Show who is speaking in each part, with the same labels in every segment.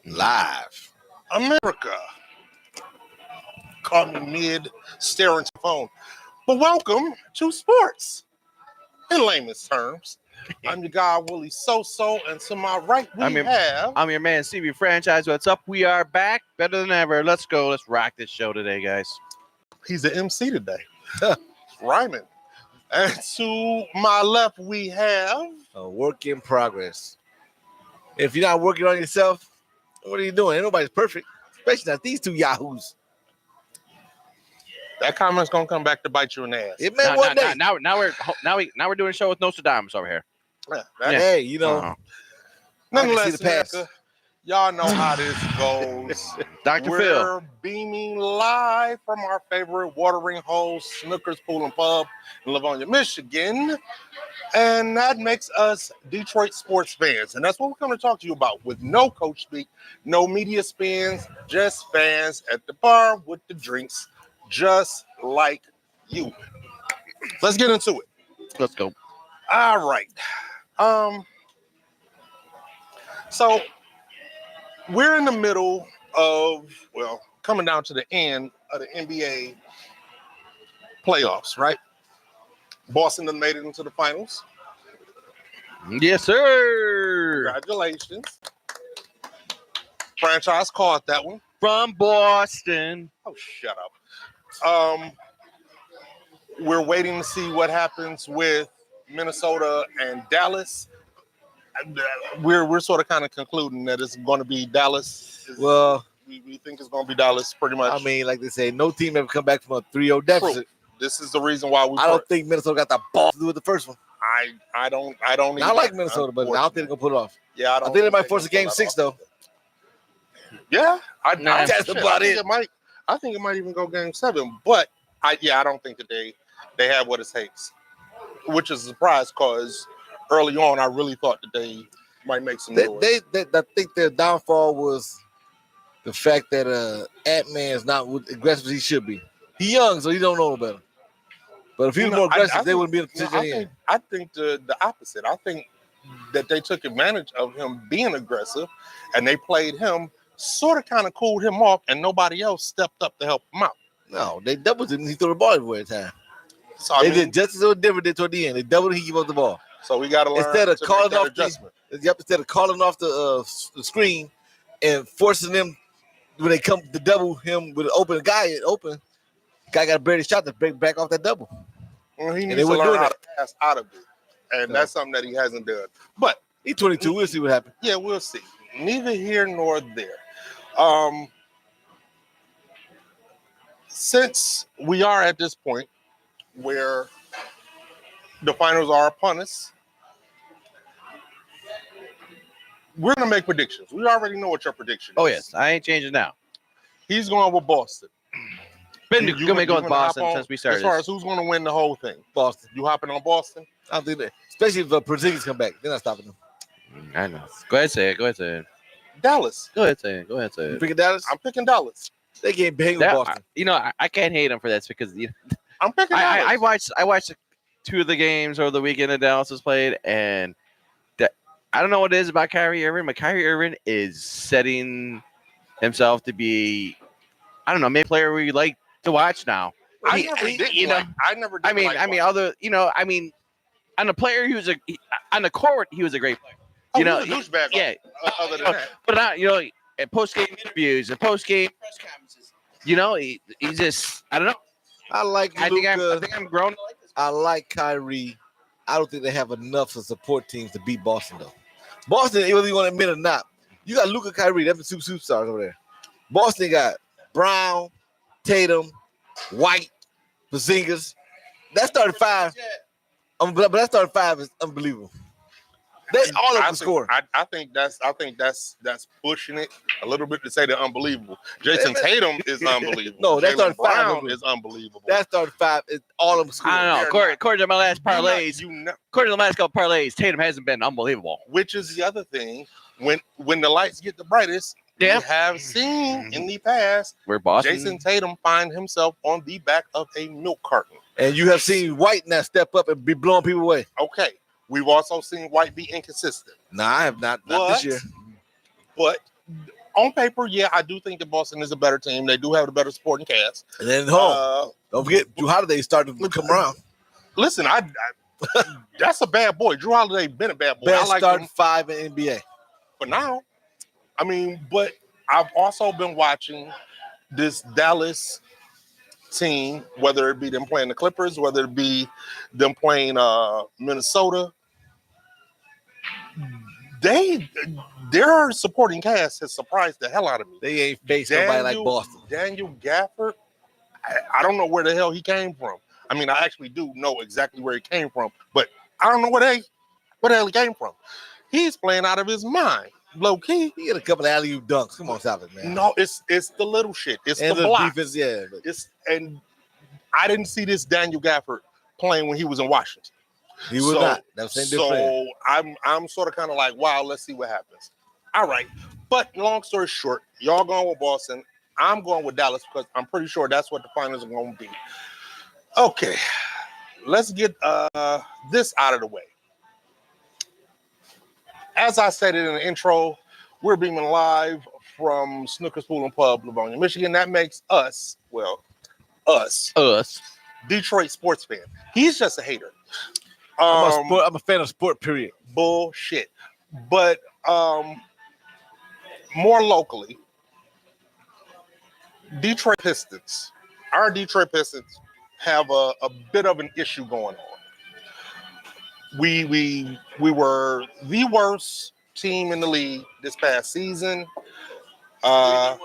Speaker 1: Live.
Speaker 2: America. Caught me mid staring to the phone. But welcome to sports in layman's terms. I'm your guy, Willie So-So, and to my right
Speaker 3: I'm your man, CB Franchise. What's up? We are back better than ever. Let's go. Let's rock this show today, guys.
Speaker 2: He's the MC today. Ryman. And to my left, we have
Speaker 1: A work in progress. If you're not working on yourself, what are you doing? Ain't nobody's perfect, especially not these two yahoos.
Speaker 2: that comment's gonna come back to bite you in the ass.
Speaker 1: It may one day.
Speaker 3: Now we're doing a show with Nostradamus over here.
Speaker 1: Hey, you know,
Speaker 2: Nonetheless,
Speaker 1: the past.
Speaker 2: America, y'all know how this goes.
Speaker 3: Dr.
Speaker 2: We're
Speaker 3: Phil.
Speaker 2: beaming live from our favorite watering hole, Snookers Pool and Pub in Livonia, Michigan. And that makes us Detroit sports fans. And that's what we're going to talk to you about with no coach speak, no media spins, just fans at the bar with the drinks, just like you. Let's get into it.
Speaker 3: Let's go.
Speaker 2: All right. So we're in the middle of, coming down to the end of the NBA playoffs, right? Boston done made it into the finals.
Speaker 3: Yes, sir.
Speaker 2: Congratulations. Franchise caught that one.
Speaker 3: From Boston.
Speaker 2: Oh, shut up. We're waiting to see what happens with Minnesota and Dallas. We're sort of kind of concluding that it's going to be Dallas.
Speaker 1: Well,
Speaker 2: we think it's going to be Dallas pretty much.
Speaker 1: I mean, like they say, no team ever come back from a 3-0 deficit.
Speaker 2: True. This is the reason why
Speaker 1: I don't think Minnesota got the ball to do with the first one.
Speaker 2: I don't.
Speaker 1: I like Minnesota, but I don't think they're gonna put it off.
Speaker 2: Yeah,
Speaker 1: I think they might force a game 6 though.
Speaker 2: Yeah,
Speaker 1: that's about it.
Speaker 2: I think it might even go game 7, but I don't think that they have what it takes, which is a surprise because early on I really thought that they might make some noise.
Speaker 1: I think their downfall was the fact that Ant-Man is not as aggressive as he should be. He's young, so he don't know no better. But if he was more aggressive, they wouldn't be in a position.
Speaker 2: I think the opposite. I think that they took advantage of him being aggressive, and they played him, sort of kind of cooled him off, and nobody else stepped up to help him out.
Speaker 1: No, they doubled him. He threw the ball everywhere at the time.
Speaker 2: So
Speaker 1: they did just as little different toward the end. They doubled him, he gave up the ball.
Speaker 2: So we got to learn
Speaker 1: instead of calling off the screen and forcing them when they come to double him with an open guy. Guy got a barely shot to break back off that double.
Speaker 2: Well, he needs to learn how to pass out of it, and that's something that he hasn't done. But
Speaker 1: he's 22. We'll see what happens.
Speaker 2: Yeah, we'll see. Neither here nor there. Since we are at this point where the finals are upon us, we're gonna make predictions. We already know what your prediction is.
Speaker 3: Oh yes, I ain't changing now.
Speaker 2: He's going with Boston.
Speaker 3: Been going to go with Boston since we started.
Speaker 2: As far as who's going to win the whole thing,
Speaker 1: Boston.
Speaker 2: You hopping on Boston?
Speaker 1: I don't think that, especially if Porzingis come back, they're not stopping them.
Speaker 3: I know. Go ahead, say it.
Speaker 2: Dallas.
Speaker 3: Go ahead, say it.
Speaker 1: You picking Dallas?
Speaker 2: I'm picking Dallas.
Speaker 1: They can't bang with Boston.
Speaker 3: I can't hate them for this because
Speaker 2: I'm picking Dallas.
Speaker 3: I watched 2 of the games over the weekend that Dallas has played, and I don't know what it is about Kyrie Irving, but Kyrie Irving is setting himself to be, I don't know, maybe a player we like to watch now.
Speaker 2: I never did.
Speaker 3: On the player, on the court, he was a great player.
Speaker 2: He was a douchebag. Yeah. Other than that,
Speaker 3: but at post-game interviews and post-game press conferences, he just, I don't know.
Speaker 1: I
Speaker 3: think I'm grown.
Speaker 1: I like Kyrie. I don't think they have enough of support teams to beat Boston though. Boston, whether you want to admit it or not, you got Luka, Kyrie. They're the superstars over there. Boston got Brown, Tatum, White, Porzingis. That started 5. But that started 5 is unbelievable. They all of them score.
Speaker 2: I think that's pushing it a little bit to say they're unbelievable. Jason Tatum is unbelievable.
Speaker 1: No, that started 5.
Speaker 2: Brown is unbelievable.
Speaker 1: That started 5. It's all of them score.
Speaker 3: I don't know. According to my last parlays, according to the last couple parlays, Tatum hasn't been unbelievable.
Speaker 2: Which is the other thing. When the lights get the brightest, we have seen in the past
Speaker 3: where Boston,
Speaker 2: Jason Tatum find himself on the back of a milk carton.
Speaker 1: And you have seen White now step up and be blowing people away.
Speaker 2: Okay. We've also seen White be inconsistent.
Speaker 1: No, I have not this year.
Speaker 2: But On paper, yeah, I do think that Boston is a better team. They do have the better supporting cast.
Speaker 1: And then home. Don't forget, Drew Holiday started to come around.
Speaker 2: Listen, that's a bad boy. Drew Holiday been a bad boy.
Speaker 1: Best
Speaker 2: I like
Speaker 1: starting
Speaker 2: him
Speaker 1: 5 in NBA.
Speaker 2: for now. I mean, but I've also been watching this Dallas team, whether it be them playing the Clippers, whether it be them playing Minnesota. Their supporting cast has surprised the hell out of me.
Speaker 1: They ain't faced nobody like Boston.
Speaker 2: Daniel Gafford, I don't know where the hell he came from. I mean, I actually do know exactly where he came from, but I don't know where the hell he came from. He's playing out of his mind. Low key.
Speaker 1: He had a couple of alley-oop dunks. Come on, stop it, man.
Speaker 2: No, it's the little shit. It's
Speaker 1: and
Speaker 2: the blocks.
Speaker 1: defense, yeah.
Speaker 2: And I didn't see this Daniel Gafford playing when he was in Washington.
Speaker 1: He was not. That was same
Speaker 2: so I'm sort of kind of like, wow, let's see what happens. All right. But long story short, y'all going with Boston. I'm going with Dallas because I'm pretty sure that's what the finals are going to be. Okay. Let's get this out of the way. As I said in the intro, we're beaming live from Snooker's Pool and Pub, Livonia, Michigan. That makes us Detroit sports fan. He's just a hater.
Speaker 1: I'm a fan of sport, period.
Speaker 2: Bullshit. But more locally, Detroit Pistons. Our Detroit Pistons have a bit of an issue going on. We were the worst team in the league this past season. No.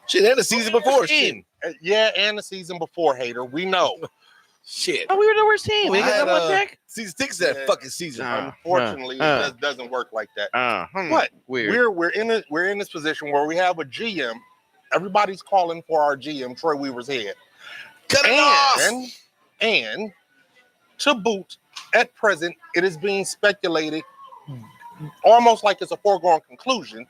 Speaker 1: Shit, and the season before. Shit.
Speaker 2: Yeah, and the season before, hater. We know.
Speaker 1: Shit.
Speaker 3: Oh, we were the worst team. We got
Speaker 1: had,
Speaker 3: one pick.
Speaker 1: Season 6 that fucking season.
Speaker 2: Unfortunately, it doesn't work like that. But
Speaker 3: weird.
Speaker 2: we're in this position where we have a GM. Everybody's calling for our GM, Troy Weaver's head.
Speaker 1: Cut it off.
Speaker 2: And to boot, at present, it is being speculated, almost like it's a foregone conclusion,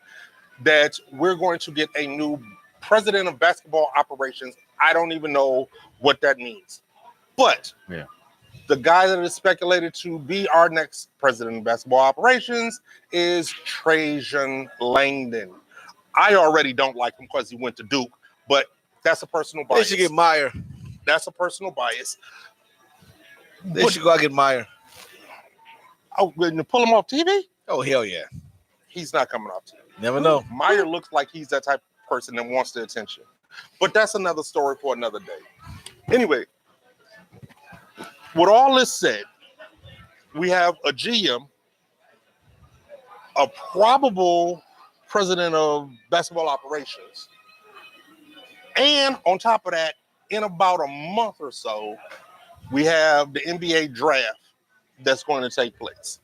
Speaker 2: that we're going to get a new president of basketball operations. I don't even know what that means. But the guy that is speculated to be our next president of basketball operations is Trajan Langdon. I already don't like him because he went to Duke, but that's a personal bias.
Speaker 1: They should get Meyer.
Speaker 2: That's a personal bias.
Speaker 1: They should go out and get Meyer.
Speaker 2: Oh, when you pull him off TV?
Speaker 1: Oh, hell yeah.
Speaker 2: He's not coming off TV.
Speaker 1: Never know.
Speaker 2: Meyer looks like he's that type of person that wants the attention. But that's another story for another day. Anyway, with all this said, we have a GM, a probable president of basketball operations, and on top of that, in about a month or so, we have the NBA draft that's going to take place.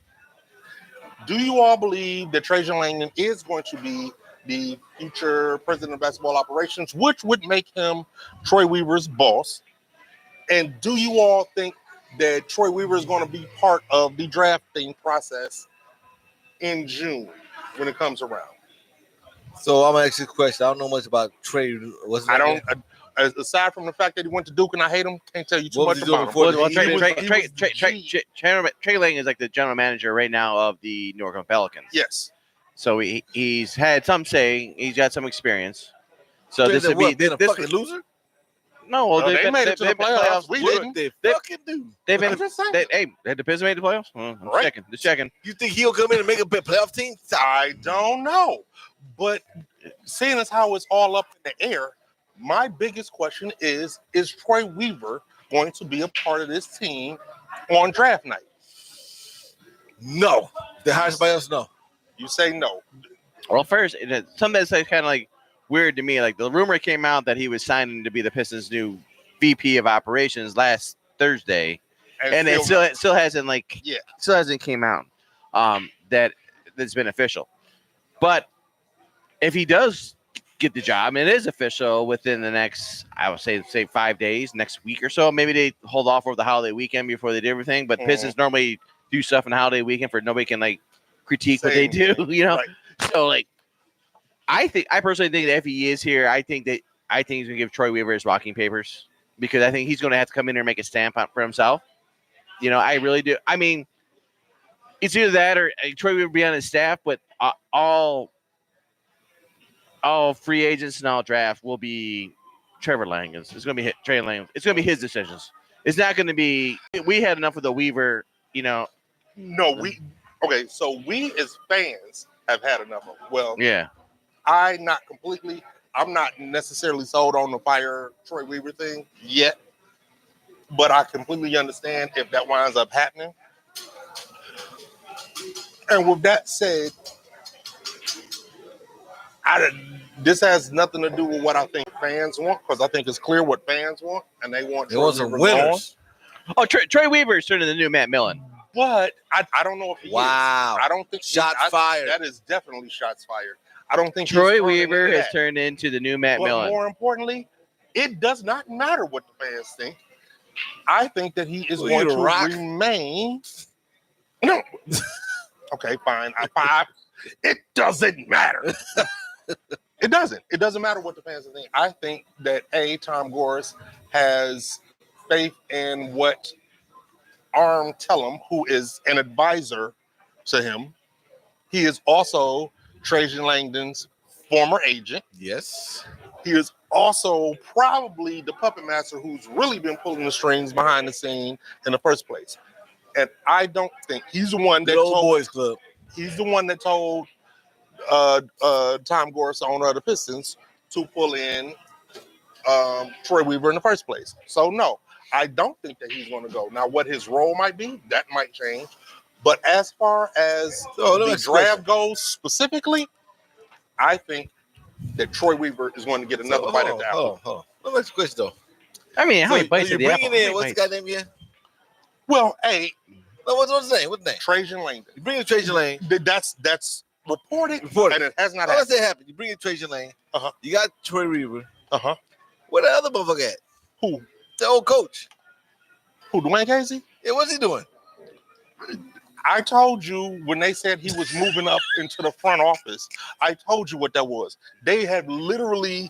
Speaker 2: Do you all believe that Trajan Langdon is going to be the future president of basketball operations, which would make him Troy Weaver's boss? And do you all think that Troy Weaver is going to be part of the drafting process in June when it comes around?
Speaker 1: So I'm gonna ask you a question. I don't know much about Trey.
Speaker 2: Aside from the fact that he went to Duke and I hate him, can't tell you too much about him.
Speaker 3: Trey Lang is like the general manager right now of the New York Pelicans.
Speaker 2: Yes.
Speaker 3: So he's had some say. He's got some experience. So this would be this
Speaker 1: fucking loser.
Speaker 3: No, well,
Speaker 2: they made it to the playoffs. We didn't.
Speaker 1: They fucking do.
Speaker 3: They've been. Hey, had the Pistons made the playoffs? Well, Just checking.
Speaker 1: You think he'll come in and make a playoff team?
Speaker 2: I don't know. But seeing as how it's all up in the air, my biggest question is Troy Weaver going to be a part of this team on draft night?
Speaker 1: No. The highest somebody else, no.
Speaker 2: You say no.
Speaker 3: Well, first, something that's kind of like weird to me. Like the rumor came out that he was signing to be the Pistons' new VP of operations last Thursday, and it still hasn't still hasn't came out that's been official. But if he does get the job, and it is official within the next, I would say 5 days, next week or so. Maybe they hold off over the holiday weekend before they do everything. But Pistons normally do stuff on the holiday weekend for nobody can critique what they do, Right. So I personally think that if he is here, I think he's gonna give Troy Weaver his walking papers because I think he's gonna have to come in here and make a stamp out for himself. I really do. I mean, it's either that or Troy Weaver be on his staff, but all free agents now draft will be Trevor Langens. It's going to be Trey Langens. It's going to be his decisions. It's not going to be. We had enough of the Weaver.
Speaker 2: No, so we as fans have had enough of it. Well,
Speaker 3: Yeah.
Speaker 2: I'm not necessarily sold on the fire Troy Weaver thing yet, but I completely understand if that winds up happening. And with that said, this has nothing to do with what I think fans want, because I think it's clear what fans want, and they want Troy
Speaker 1: some
Speaker 2: Weaver
Speaker 1: winners.
Speaker 3: Oh, Troy Weaver is turning the new Matt Millen.
Speaker 2: But I don't know if he is. I don't think
Speaker 1: shots fired.
Speaker 2: That is definitely shots fired. I don't think
Speaker 3: Troy Weaver has turned into the new Matt Millen.
Speaker 2: More importantly, it does not matter what the fans think. I think that he is going to remain. No. Okay, fine. It doesn't matter. It doesn't. It doesn't matter what the fans think. I think that Tom Gores has faith in what Arm Tellum, who is an advisor to him. He is also Trajan Langdon's former agent.
Speaker 1: Yes.
Speaker 2: He is also probably the puppet master who's really been pulling the strings behind the scene in the first place. And I don't think he's the one that told
Speaker 1: Boys Club.
Speaker 2: He's the one that told Tom Gores, owner of the Pistons, to pull in Troy Weaver in the first place. So no, I don't think that he's going to go. Now, what his role might be, that might change. But as far as the draft goes specifically, I think that Troy Weaver is going to get another bite at the apple.
Speaker 1: Hold on. Let me ask you a question, though.
Speaker 3: I mean, how many bites at the apple?
Speaker 1: What's the guy's name again?
Speaker 2: Well,
Speaker 1: what's his name? What's the name?
Speaker 2: Trajan Langdon.
Speaker 1: You bring in Trajan Lane.
Speaker 2: That's reported, and it has not happened.
Speaker 1: Let's say it happened. You bring in Trajan Lane. You got Troy Weaver. Where the other motherfucker at?
Speaker 2: Who?
Speaker 1: The old coach.
Speaker 2: Who, Dwayne Casey?
Speaker 1: Yeah, what's he doing?
Speaker 2: I told you when they said he was moving up into the front office, I told you what that was. They had literally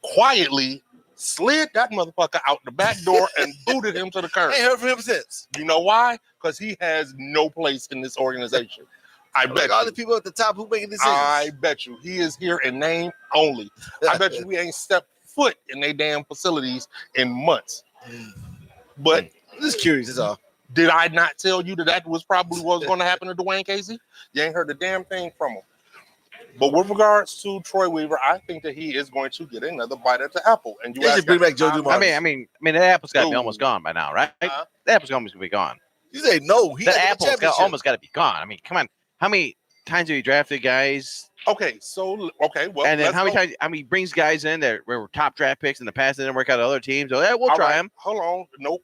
Speaker 2: quietly slid that motherfucker out the back door and booted him to the curb.
Speaker 1: Ain't heard from him since.
Speaker 2: You know why? Because he has no place in this organization. I bet
Speaker 1: all the people at the top who making decisions.
Speaker 2: I bet you he is here in name only. I bet you we ain't stepped foot in their damn facilities in months. But
Speaker 1: I'm just curious, that's all.
Speaker 2: Did I not tell you that was probably what was going to happen to Dwayne Casey? You ain't heard a damn thing from him. But with regards to Troy Weaver, I think that he is going to get another bite at the apple. And you should bring back Joe Dumars.
Speaker 3: I mean, the apple's got to be almost gone by now, right? The apple's almost going to be gone.
Speaker 1: You say no.
Speaker 3: The apple's almost got to be gone. I mean, come on. How many times have you drafted guys?
Speaker 2: Well,
Speaker 3: and then how many times? I mean, he brings guys in that were top draft picks in the past and didn't work out at other teams. So yeah, we'll try him.
Speaker 2: Hold on, nope.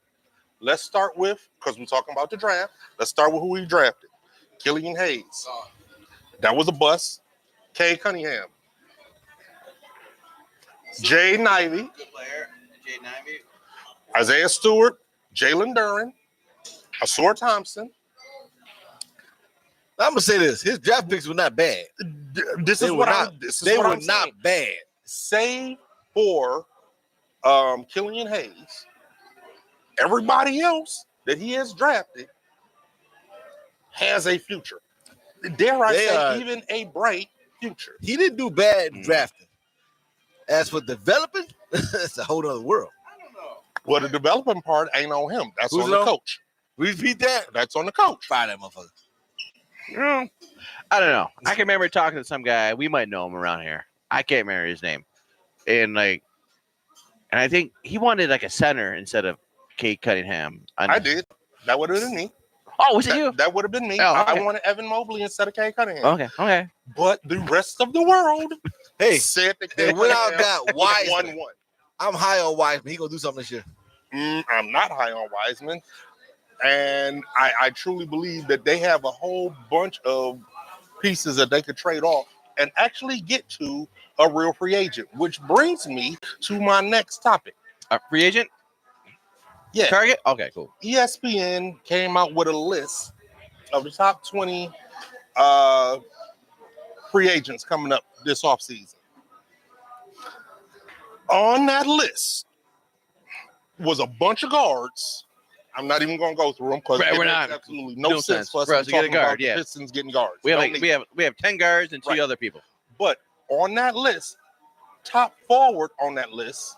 Speaker 2: Let's start with, because we're talking about the draft. Let's start with who we drafted. Killian Hayes. That was a bust. Kay Cunningham. Jay Nivey.
Speaker 3: Good player. Jay Nivey.
Speaker 2: Isaiah Stewart. Jalen Duren. Asor Thompson.
Speaker 1: I'm gonna say this: his draft picks were not bad.
Speaker 2: They were not
Speaker 1: bad.
Speaker 2: Save for Killian Hayes, everybody else that he has drafted has a future. Dare I say, even a bright future.
Speaker 1: He didn't do bad in drafting. As for developing, it's a whole other world.
Speaker 3: I don't know.
Speaker 2: Well, the developing part ain't on him. That's on the coach.
Speaker 1: Repeat that.
Speaker 2: That's on the coach.
Speaker 1: Fire that motherfucker.
Speaker 3: I don't know. I can remember talking to some guy. We might know him around here. I can't remember his name. And I think he wanted like a center instead of Kate Cunningham.
Speaker 2: I did. That would have been me.
Speaker 3: Oh, was it you?
Speaker 2: That would have been me.
Speaker 3: Oh, okay.
Speaker 2: I wanted Evan Mobley instead of Kate Cunningham.
Speaker 3: Okay.
Speaker 2: But the rest of the world said that
Speaker 1: they went out and got
Speaker 2: Wiseman.
Speaker 1: 1-1. I'm high on Wiseman. He gonna do something this year.
Speaker 2: I'm not high on Wiseman. And I truly believe that they have a whole bunch of pieces that they could trade off and actually get to a real free agent, which brings me to my next topic.
Speaker 3: A free agent?
Speaker 2: Yeah.
Speaker 3: Target? Okay, cool.
Speaker 2: ESPN came out with a list of the top 20 free agents coming up this offseason. On that list was a bunch of guards. I'm not even going to go through them because it makes absolutely no sense for us to get a guard. The Pistons getting guards.
Speaker 3: We have 10 guards and two other people.
Speaker 2: But on that list top forward on that list,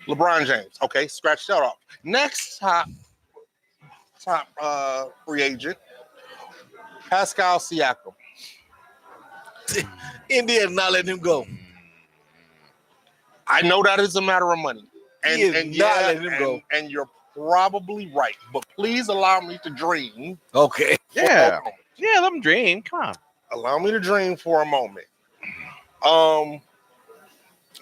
Speaker 2: LeBron James. Okay, scratch that off. Next top free agent, Pascal Siakam.
Speaker 1: India not letting him go.
Speaker 2: I know that is a matter of money.
Speaker 1: He is not letting him go.
Speaker 2: And you're probably right. But please allow me to dream.
Speaker 1: Okay.
Speaker 3: Yeah. Yeah, let him dream. Come on.
Speaker 2: Allow me to dream for a moment.
Speaker 3: I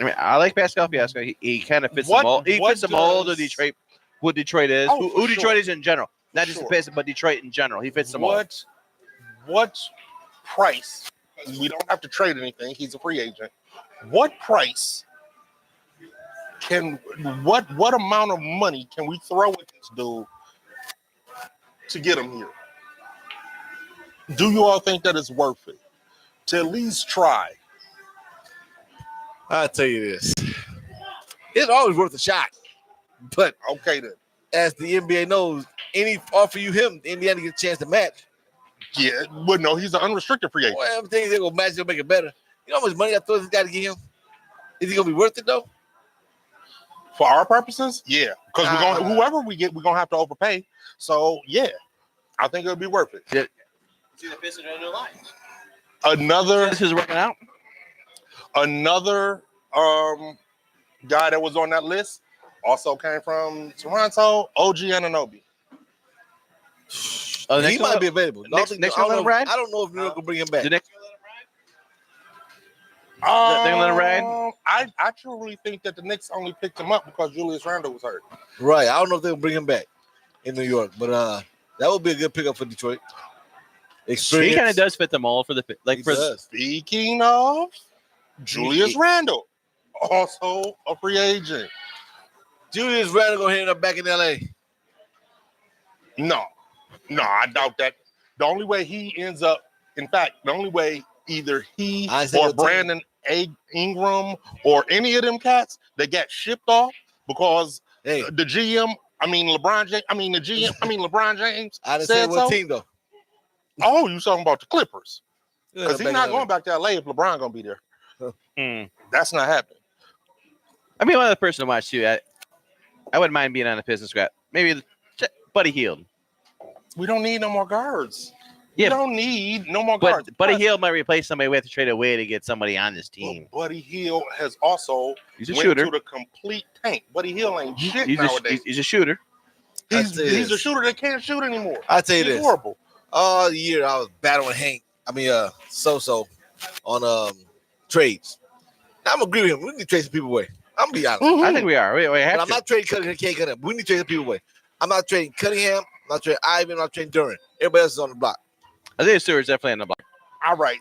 Speaker 3: mean, I like Pascal Fiasco. He kind of fits the mold. He fits the mold of Detroit. What Detroit is.
Speaker 2: Oh,
Speaker 3: who Detroit is in general. Not just
Speaker 2: Sure.
Speaker 3: the Pistons, but Detroit in general. He fits the mold.
Speaker 2: What price? We don't have to trade anything. He's a free agent. What price what amount of money can we throw at this dude to get him here? Do you all think that it's worth it to at least try?
Speaker 1: I'll tell you this. It's always worth a shot. But
Speaker 2: Okay then.
Speaker 1: as the NBA knows, any offer you him, Indiana gets a chance to match.
Speaker 2: Yeah, but no, he's an unrestricted free agent.
Speaker 1: Well, everything they're gonna match, they'll make it better. You know how much money I throw this guy to get him? Is he gonna be worth it though?
Speaker 2: For our purposes, yeah. Because whoever we get, we're gonna have to overpay. So yeah, I think it'll be worth it.
Speaker 3: Yeah.
Speaker 4: See the Pistons are in their lines.
Speaker 2: Another
Speaker 3: This is working out.
Speaker 2: guy that was on that list also came from Toronto, OG Anunoby.
Speaker 1: He might be available.
Speaker 3: Next
Speaker 1: I
Speaker 3: year,
Speaker 1: don't
Speaker 3: let him
Speaker 1: know-
Speaker 3: ride?
Speaker 1: I don't know if New York will bring him back.
Speaker 3: The next, They're gonna let him ride?
Speaker 2: I truly think that the Knicks only picked him up because Julius Randle was hurt.
Speaker 1: Right. I don't know if they'll bring him back in New York, but that would be a good pickup for Detroit. Experience.
Speaker 3: he kind of does fit the mold for the
Speaker 1: He does.
Speaker 2: Speaking of Julius Randle, also a free agent.
Speaker 1: Julius Randle gonna end up back in LA.
Speaker 2: No, I doubt that. The only way he ends up, in fact, the only way either he
Speaker 1: I say
Speaker 2: or
Speaker 1: the team.
Speaker 2: Brandon Ingram or any of them cats that got shipped off because
Speaker 1: Hey,
Speaker 2: the GM, LeBron James
Speaker 1: I didn't say
Speaker 2: said
Speaker 1: what
Speaker 2: so.
Speaker 1: team though.
Speaker 2: Oh, you talking about the Clippers?
Speaker 1: He'll
Speaker 2: Because
Speaker 1: end
Speaker 2: he's
Speaker 1: up
Speaker 2: not
Speaker 1: back in
Speaker 2: going
Speaker 1: LA.
Speaker 2: back to LA if LeBron gonna be there.
Speaker 3: Hmm.
Speaker 2: That's not happening.
Speaker 3: I mean, one other person to watch too. I wouldn't mind being on a Pistons scrap. Maybe Buddy Hield.
Speaker 2: We don't need no more guards.
Speaker 3: Yeah,
Speaker 2: We don't need no more guards.
Speaker 3: but Buddy Hield might replace somebody we have to trade away to get somebody on this team.
Speaker 2: Well, Buddy Hield has also
Speaker 3: He's a
Speaker 2: went
Speaker 3: shooter.
Speaker 2: to the complete tank. Buddy Hield ain't shit
Speaker 3: He's
Speaker 2: nowadays.
Speaker 3: a shooter.
Speaker 2: He's
Speaker 1: I'll tell you
Speaker 2: a
Speaker 1: this.
Speaker 2: shooter that can't shoot anymore.
Speaker 1: I'll tell you
Speaker 2: He's
Speaker 1: this.
Speaker 2: horrible.
Speaker 1: All year I was battling Hank. So on trades. Now, I'm agree with him. We need to trade some people away. I'm gonna be honest.
Speaker 3: I think we are. We
Speaker 1: But
Speaker 3: have
Speaker 1: I'm
Speaker 3: to.
Speaker 1: not trading Cunningham. Can't Cunningham. We need to trade some people away. I'm not trading Cunningham. I'm not trading Ivan. I'm not trading Duran. Everybody else is on the block.
Speaker 3: Isaiah Stewart's definitely on the block.
Speaker 2: All right.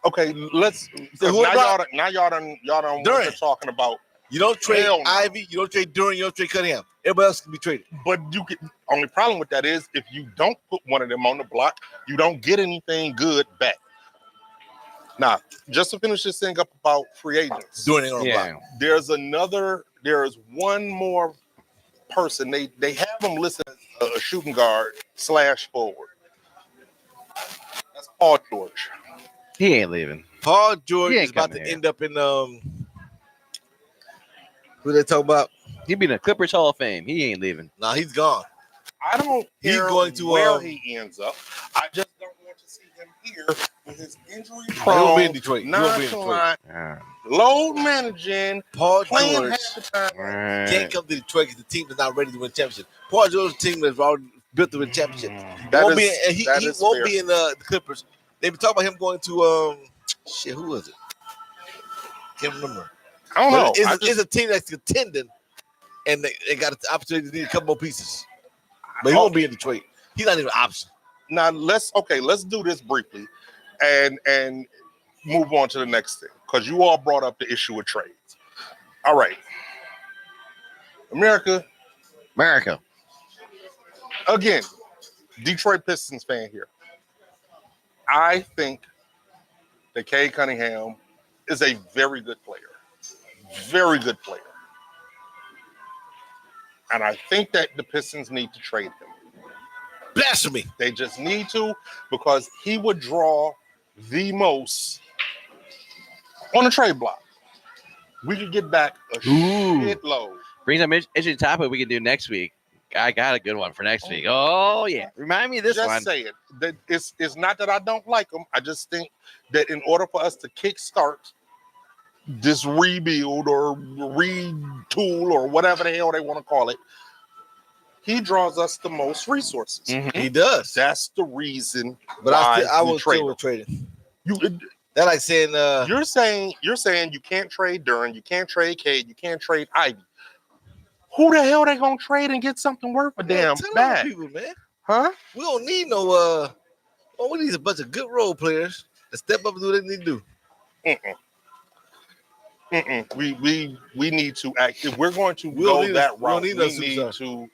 Speaker 2: Okay, let's.
Speaker 1: So who
Speaker 2: Y'all done what
Speaker 1: Durant.
Speaker 2: you're talking about.
Speaker 1: You don't trade
Speaker 2: Hell no.
Speaker 1: Ivy. You don't trade Duran. You don't trade Cunningham. Everybody else can be traded.
Speaker 2: But you can. Only problem with that is if you don't put one of them on the block, you don't get anything good back. Now, just to finish this thing up about free agents,
Speaker 1: Duran ain't on the
Speaker 3: Yeah.
Speaker 1: block.
Speaker 2: there's one more person. They have them listed as a shooting guard / forward. That's Paul George.
Speaker 3: He ain't leaving.
Speaker 1: Paul George
Speaker 3: He ain't
Speaker 1: is about to
Speaker 3: coming here.
Speaker 1: end up in who they talk about?
Speaker 3: He'd be in the Clippers Hall of Fame. He ain't leaving.
Speaker 1: Nah, he's gone.
Speaker 2: I don't
Speaker 1: He's
Speaker 2: care
Speaker 1: going to,
Speaker 2: where he ends up. I just don't want to see him here with his injury
Speaker 1: He won't
Speaker 2: prone,
Speaker 1: be in Detroit. He won't be in Detroit.
Speaker 2: nonchalant,
Speaker 3: Yeah.
Speaker 2: load managing,
Speaker 1: Paul
Speaker 2: playing
Speaker 1: George
Speaker 2: half the time.
Speaker 1: can't come to Detroit because the team is not ready to win championship. Paul George's team is already built to win championship.
Speaker 2: That
Speaker 1: Won't
Speaker 2: is-
Speaker 1: be in, he
Speaker 2: that
Speaker 1: he
Speaker 2: is
Speaker 1: won't
Speaker 2: fair.
Speaker 1: be in the Clippers. They been talking about him going to who was it? Can't remember.
Speaker 2: I don't know.
Speaker 1: But it's a team that's contending, and they got the opportunity to need a couple more pieces. But he won't be in Detroit. He's not even an option.
Speaker 2: Now let's do this briefly and move on to the next thing because you all brought up the issue of trades. All right, America, again, Detroit Pistons fan here. I think that Cade Cunningham is a very good player. Very good player. And I think that the Pistons need to trade him.
Speaker 1: Blasphemy.
Speaker 2: They just need to because he would draw the most on a trade block. We could get back a
Speaker 3: Ooh.
Speaker 2: shitload.
Speaker 3: Brings up interesting topic we can do next week. I got a good one for next week. Oh yeah, remind me of this
Speaker 2: Just
Speaker 3: one.
Speaker 2: saying that it's not that I don't like them. I just think that in order for us to kickstart this rebuild or retool or whatever the hell they want to call it, he draws us the most resources.
Speaker 3: Mhm.
Speaker 1: He does.
Speaker 2: That's the reason
Speaker 1: But
Speaker 2: why
Speaker 1: I
Speaker 2: we
Speaker 1: was
Speaker 2: trade
Speaker 1: still
Speaker 2: him.
Speaker 1: with trading.
Speaker 2: You,
Speaker 1: That like saying
Speaker 2: you're saying you can't trade Duran, you can't trade Cade, you can't trade Ivy. Who the hell they gonna trade and get something worth a damn
Speaker 1: tell
Speaker 2: bag?
Speaker 1: people, man.
Speaker 2: Huh?
Speaker 1: We don't need no we need a bunch of good role players to step up and do what they need to do.
Speaker 2: We need to act. If we're going to
Speaker 1: We don't
Speaker 2: go
Speaker 1: need
Speaker 2: that
Speaker 1: we don't
Speaker 2: route,
Speaker 1: need
Speaker 2: we
Speaker 1: no
Speaker 2: need
Speaker 1: superstar.
Speaker 2: to.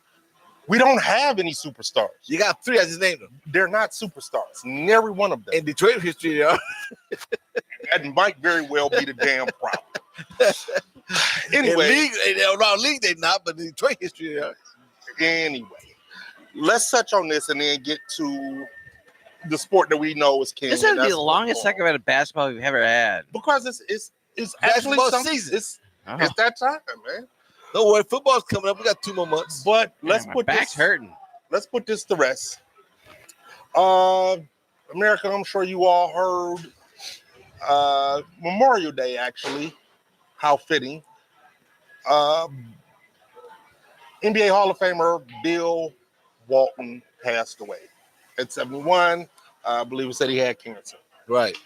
Speaker 2: We don't have any superstars.
Speaker 1: You got 3, I just named them.
Speaker 2: They're not superstars. Every one of them.
Speaker 1: In Detroit history, they are.
Speaker 2: That might very well be the damn problem. Anyway,
Speaker 1: around league they not, but in Detroit history they are.
Speaker 2: anyway, let's touch on this and then get to the sport that we know is king.
Speaker 3: This has
Speaker 2: and
Speaker 3: to be
Speaker 2: that's
Speaker 3: the longest
Speaker 2: football.
Speaker 3: segment of basketball we've ever had.
Speaker 2: Because it's actually
Speaker 1: Basketball
Speaker 2: something.
Speaker 1: season.
Speaker 2: It's that time, man.
Speaker 1: Don't worry, football's coming up. We got 2 more months.
Speaker 2: But let's
Speaker 3: My
Speaker 2: put
Speaker 3: back's
Speaker 2: this.
Speaker 3: hurting.
Speaker 2: Let's put this to rest. America, I'm sure you all heard Memorial Day, actually. How fitting. NBA Hall of Famer Bill Walton passed away at 71. I believe he said he had cancer.
Speaker 1: Right.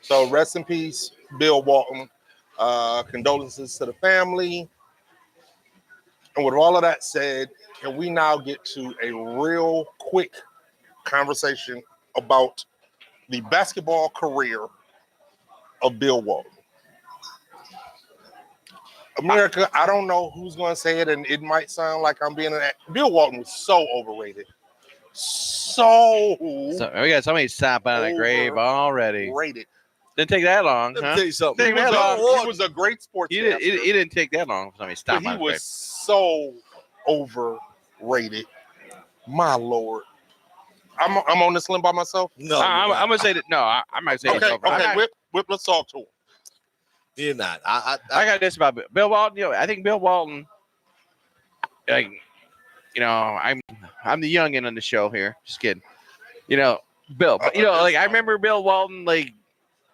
Speaker 2: So rest in peace, Bill Walton. Condolences to the family. And with all of that said, can we now get to a real quick conversation about the basketball career of Bill Walton? America, I don't know who's going to say it, and it might sound like I'm being Bill Walton was so overrated. So
Speaker 3: we got somebody stopping on a grave already.
Speaker 2: overrated.
Speaker 3: Didn't take that long,
Speaker 1: Let me
Speaker 3: huh?
Speaker 1: tell you something.
Speaker 3: Take that long.
Speaker 2: He was a great sports
Speaker 3: He didn't take that long for somebody to
Speaker 2: but
Speaker 3: stop
Speaker 2: he
Speaker 3: on a
Speaker 2: was
Speaker 3: grave.
Speaker 2: so overrated. My Lord. I'm on this limb by myself?
Speaker 1: No,
Speaker 3: I'm gonna say that. No, I might say it's
Speaker 2: Okay,
Speaker 3: over. I'm not-
Speaker 2: Whip, let's talk to him.
Speaker 1: you're not.
Speaker 3: I got this about Bill Walton. You know, I think Bill Walton, like, you know, I'm the youngin on the show here. Just kidding. You know, Bill. But, you know, like I remember Bill Walton, like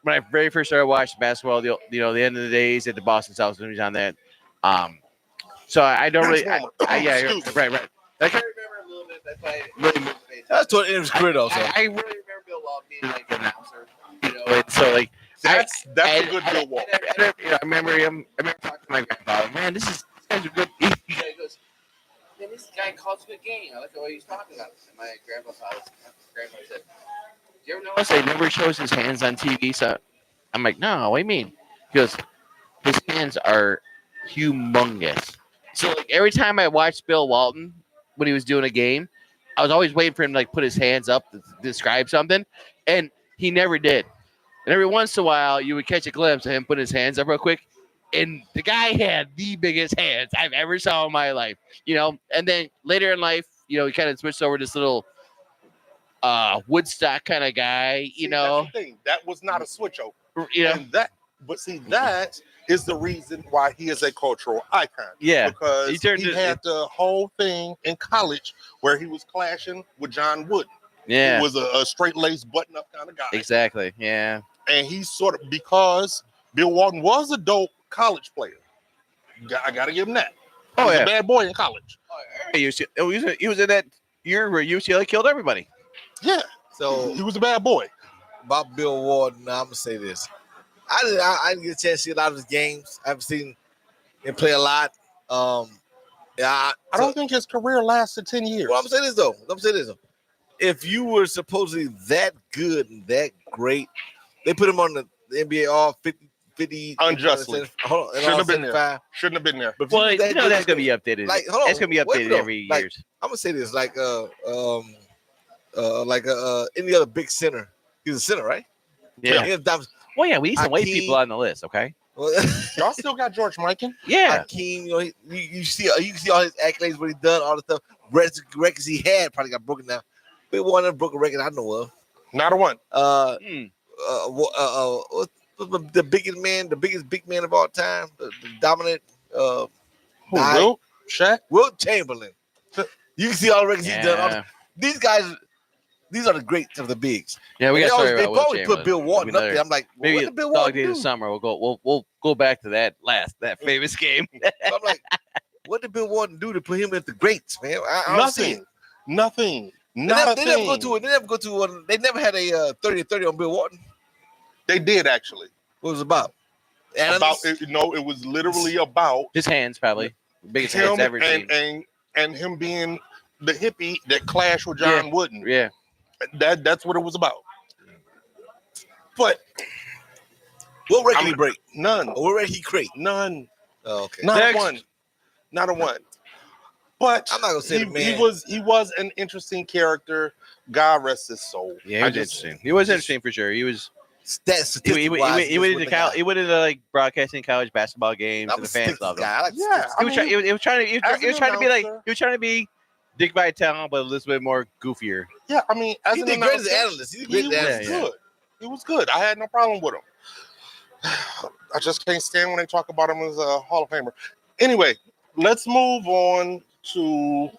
Speaker 3: when I very first started watching basketball. The end of the days at the Boston Celtics when he was on that. So I don't really.
Speaker 2: Transformer.
Speaker 3: Yeah,
Speaker 2: Excuse me.
Speaker 3: right. I can remember a little bit. That's why it really moved me.
Speaker 1: That's what it was great also.
Speaker 3: I really remember Bill Walton being like an announcer. You know, and so like.
Speaker 2: That's a good Bill Walton.
Speaker 3: I remember him. I remember talking to my grandfather. Man, this guy's a good. He goes, man, this guy calls a good game. I like the way he's talking about it. And my grandfather said, "Do you ever notice he never shows his hands on TV?" So I'm like, "No, what do you mean?" He goes, "His hands are humongous." So like every time I watched Bill Walton when he was doing a game, I was always waiting for him to like put his hands up to describe something, and he never did. And every once in a while, you would catch a glimpse of him putting his hands up real quick. And the guy had the biggest hands I've ever saw in my life, you know. And then later in life, you know, he kind of switched over to this little Woodstock kind of guy, you know.
Speaker 2: That's the thing. That was not a switch over.
Speaker 3: You know,
Speaker 2: And that is the reason why he is a cultural icon.
Speaker 3: Yeah.
Speaker 2: Because
Speaker 3: He
Speaker 2: had the whole thing in college where he was clashing with John Wooden.
Speaker 3: yeah,
Speaker 2: Who was a straight-laced, button-up kind of guy.
Speaker 3: exactly, yeah.
Speaker 2: And he sort of, because Bill Walton was a dope college player. I got to give him that. He was a bad boy in college.
Speaker 3: He was in that year where UCLA killed everybody.
Speaker 2: Yeah.
Speaker 1: So
Speaker 2: He was a bad boy.
Speaker 1: about Bill Walton, I'm gonna say this. I didn't get a chance to see a lot of his games. I haven't seen him play a lot. I
Speaker 2: don't think his career lasted 10 years.
Speaker 1: Well, I'm saying this though. If you were supposedly that good and that great, they put him on the NBA all 50
Speaker 2: Unjustly.
Speaker 1: Hold on,
Speaker 2: Shouldn't have been there. Shouldn't have been there.
Speaker 1: But if you
Speaker 3: Well,
Speaker 1: were that
Speaker 3: you know
Speaker 1: good,
Speaker 3: that's gonna be updated.
Speaker 1: like, hold on,
Speaker 3: That's gonna be
Speaker 1: wait,
Speaker 3: updated
Speaker 1: though.
Speaker 3: every
Speaker 1: Like,
Speaker 3: years.
Speaker 1: I'm gonna say this, like any other big center. He's a center, right?
Speaker 3: Yeah. Well, yeah, we need some white
Speaker 1: Hakeem.
Speaker 3: people on the list, okay?
Speaker 2: Y'all still got George Mikan?
Speaker 3: Yeah.
Speaker 1: Hakeem, you know, you see all his accolades, what he done, all the stuff, records he had probably got broken down. But one of the broken record I know of.
Speaker 2: Not a one.
Speaker 1: the biggest big man of all time, the dominant
Speaker 2: Who,
Speaker 1: guy,
Speaker 2: Wilt? Shaq?
Speaker 1: Wilt Chamberlain. You can see all the records he's done.
Speaker 3: Yeah.
Speaker 1: These guys, these are the greats of the bigs.
Speaker 3: Yeah, we
Speaker 1: And
Speaker 3: got
Speaker 1: they
Speaker 3: about Will
Speaker 1: probably put
Speaker 3: Chamberlain.
Speaker 1: Bill Walton
Speaker 3: Maybe
Speaker 1: up there. I'm like, well,
Speaker 3: maybe
Speaker 1: what did Bill
Speaker 3: Dog
Speaker 1: Walton
Speaker 3: Days
Speaker 1: do?
Speaker 3: of Summer. We'll go back to that famous game.
Speaker 1: So I'm like, what did Bill Walton do to put him at the greats, man? I don't see it.
Speaker 2: Nothing.
Speaker 1: They
Speaker 2: Not a
Speaker 1: never, they never
Speaker 2: thing.
Speaker 1: go to it. They never go to one. They never had a 30-30 on Bill Walton.
Speaker 2: They did actually.
Speaker 1: What was it about?
Speaker 2: About it was literally about
Speaker 3: His hands probably biggest hands
Speaker 2: him
Speaker 3: ever seen.
Speaker 2: and him being the hippie that clashed with John Wooden.
Speaker 3: Yeah.
Speaker 2: That's what it was about. But
Speaker 1: what record he break?
Speaker 2: None.
Speaker 1: Or what record he create?
Speaker 2: None.
Speaker 1: Oh, okay.
Speaker 2: Not
Speaker 3: Next.
Speaker 2: one. Not a one. But
Speaker 1: I'm not gonna say the man.
Speaker 2: he was an interesting character. God rest his soul.
Speaker 3: Yeah, he was interesting. He was interesting for sure. He was. He went into like broadcasting college basketball games, and the fans loved him. He was trying to be Dick Vitale, but a little bit more goofier.
Speaker 2: Yeah, I mean, as
Speaker 1: he
Speaker 2: an
Speaker 1: did great as
Speaker 2: announcer,
Speaker 1: an analyst. He did great as an
Speaker 2: good. He was good. I had no problem with him. I just can't stand when they talk about him as a Hall of Famer. Anyway, let's move on to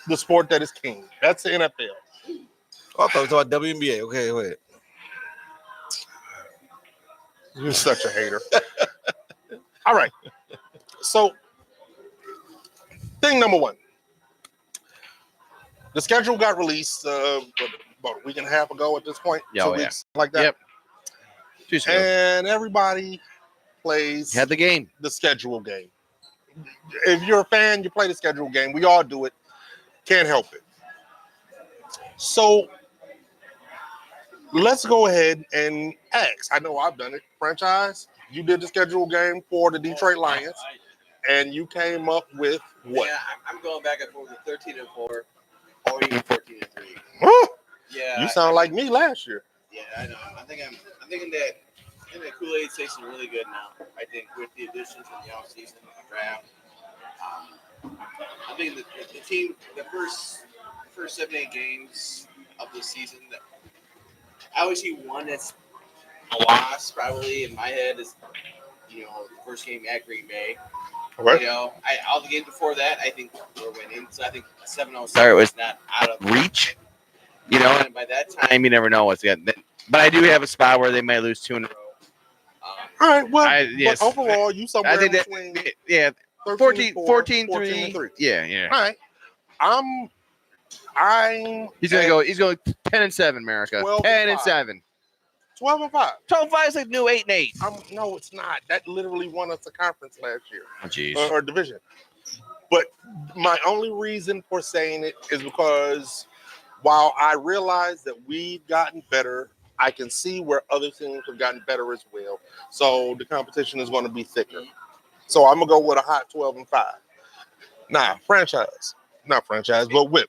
Speaker 2: the sport that is king. That's the NFL.
Speaker 1: Oh, I thought it was about WNBA. Okay, wait.
Speaker 2: You're such a hater. All right. So, thing number one. The schedule got released about a week and a half ago at this point. 2 weeks, like that.
Speaker 3: Yep.
Speaker 2: And everybody plays
Speaker 3: Had the game.
Speaker 2: the schedule game. If you're a fan, you play the schedule game. We all do it. Can't help it. So let's go ahead and ask. I know I've done it. Franchise, you did the schedule game for the Detroit Lions, and you came up with what?
Speaker 4: Yeah, I'm going back and forth with 13-4 or even 14-3. Yeah.
Speaker 2: You sound like me last year.
Speaker 4: Yeah, I know. I'm thinking that Kool-Aid tastes really good now. I think with the additions in the offseason, the draft, I think the team, the first 7-8 games of the season, I always see one that's a loss. Probably in my head is, the first game at Green Bay.
Speaker 2: Okay.
Speaker 4: All the games before that, I think we're winning. So I think 7-0 start was not out of
Speaker 3: Reach. And by that time, you never know what's going to. But I do have a spot where they might lose 2 in a row.
Speaker 2: All right. Well, but overall, you somewhere
Speaker 3: I think
Speaker 2: between
Speaker 3: 14,
Speaker 2: 3.
Speaker 3: Yeah.
Speaker 2: All right.
Speaker 3: He's going 10-7, America. 10-7.
Speaker 2: 12-5.
Speaker 3: 12-5 is like new 8-8.
Speaker 2: No, it's not. That literally won us a conference last year.
Speaker 3: Oh, jeez.
Speaker 2: Or division. But my only reason for saying it is because while I realize that we've gotten better, I can see where other teams have gotten better as well. So the competition is going to be thicker. So I'm going to go with a hot 12-5. Now, not franchise, but Whip.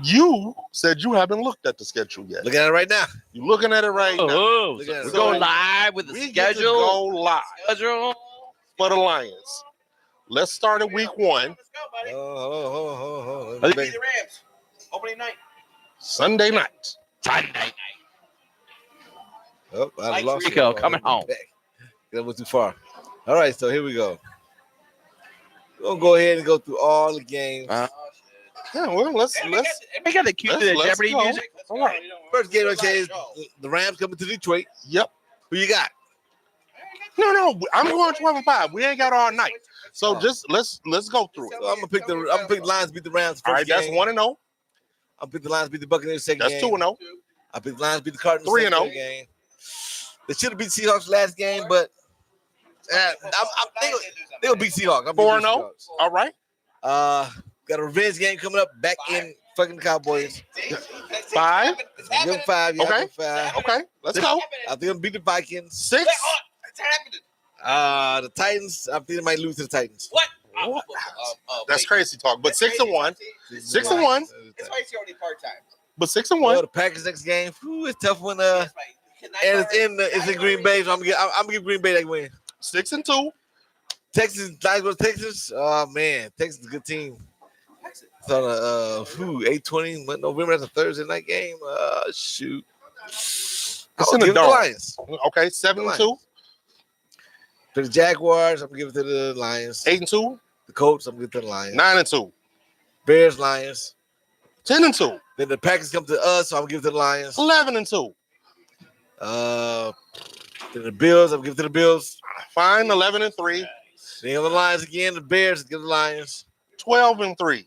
Speaker 2: You said you haven't looked at the schedule yet.
Speaker 1: Looking at it right now.
Speaker 2: You're looking at it right now.
Speaker 3: Oh, we're going live with the schedule.
Speaker 2: Go live
Speaker 3: Schedule
Speaker 2: for the Lions. Let's start at week 1.
Speaker 4: Let's go, buddy.
Speaker 1: Oh.
Speaker 4: Let's beat the Rams. Opening night.
Speaker 2: Sunday night.
Speaker 1: Oh, I
Speaker 4: Like
Speaker 1: lost
Speaker 3: Rico
Speaker 1: it.
Speaker 3: coming home.
Speaker 1: That went too far. All right, so here we go. We're gonna go ahead and go through all the games.
Speaker 4: Oh, shit.
Speaker 2: Yeah, well, let's
Speaker 3: We got the cue to the
Speaker 2: let's
Speaker 3: Jeopardy
Speaker 2: go.
Speaker 3: music.
Speaker 4: Let's
Speaker 2: All
Speaker 4: go.
Speaker 2: right.
Speaker 1: First game I say is the Rams coming to Detroit.
Speaker 2: Yep.
Speaker 1: Who you got?
Speaker 2: No, I'm going 12-5. We ain't got all night. So just let's go through it.
Speaker 1: So I'm gonna pick the Lions beat the Rams.
Speaker 2: All right, that's 1-0.
Speaker 1: I'll pick the Lions beat the Buccaneers second
Speaker 2: That's
Speaker 1: game.
Speaker 2: 2-0.
Speaker 1: I picked the Lions beat the Cardinals
Speaker 2: 3-0.
Speaker 1: second game. They should have beat Seahawks last game, but they'll beat Seahawks.
Speaker 2: 4-0. All right.
Speaker 1: Got a revenge game coming up back in fucking Cowboys.
Speaker 2: 5.
Speaker 1: Give them 5. Yeah,
Speaker 2: Okay.
Speaker 1: give them 5.
Speaker 2: Okay, let's go.
Speaker 1: I think they'll beat the Vikings.
Speaker 2: 6.
Speaker 4: It's happening.
Speaker 1: The Titans. I think they might lose to the Titans.
Speaker 4: What?
Speaker 2: That's crazy talk. But 6-1. 6-1.
Speaker 4: It's why he's already part-time.
Speaker 2: But
Speaker 1: Well,
Speaker 2: 6-1.
Speaker 1: the Packers next game. Ooh, it's tough when and it's in Green Bay, so I'm gonna give Green Bay that win.
Speaker 2: 6-2.
Speaker 1: Texas, Lions go to Texas. Oh man, Texas is a good team. It's on 8:20 November. That's a Thursday night game. Shoot.
Speaker 2: It's
Speaker 1: I'll
Speaker 2: in the
Speaker 1: give it to the
Speaker 2: dome.
Speaker 1: Lions.
Speaker 2: Okay, 7-2,
Speaker 1: To the Jaguars, I'm gonna give it to the Lions.
Speaker 2: 8-2,
Speaker 1: The Colts, I'm gonna give it to the Lions.
Speaker 2: 9-2,
Speaker 1: Bears, Lions.
Speaker 2: 10-2,
Speaker 1: Then the Packers come to us, so I'm gonna give it to the Lions.
Speaker 2: 11-2.
Speaker 1: Then the Bills, I'm gonna give it to the Bills.
Speaker 2: Fine, 11-3,
Speaker 1: Then the Lions again. The Bears, give the Lions.
Speaker 2: 12-3,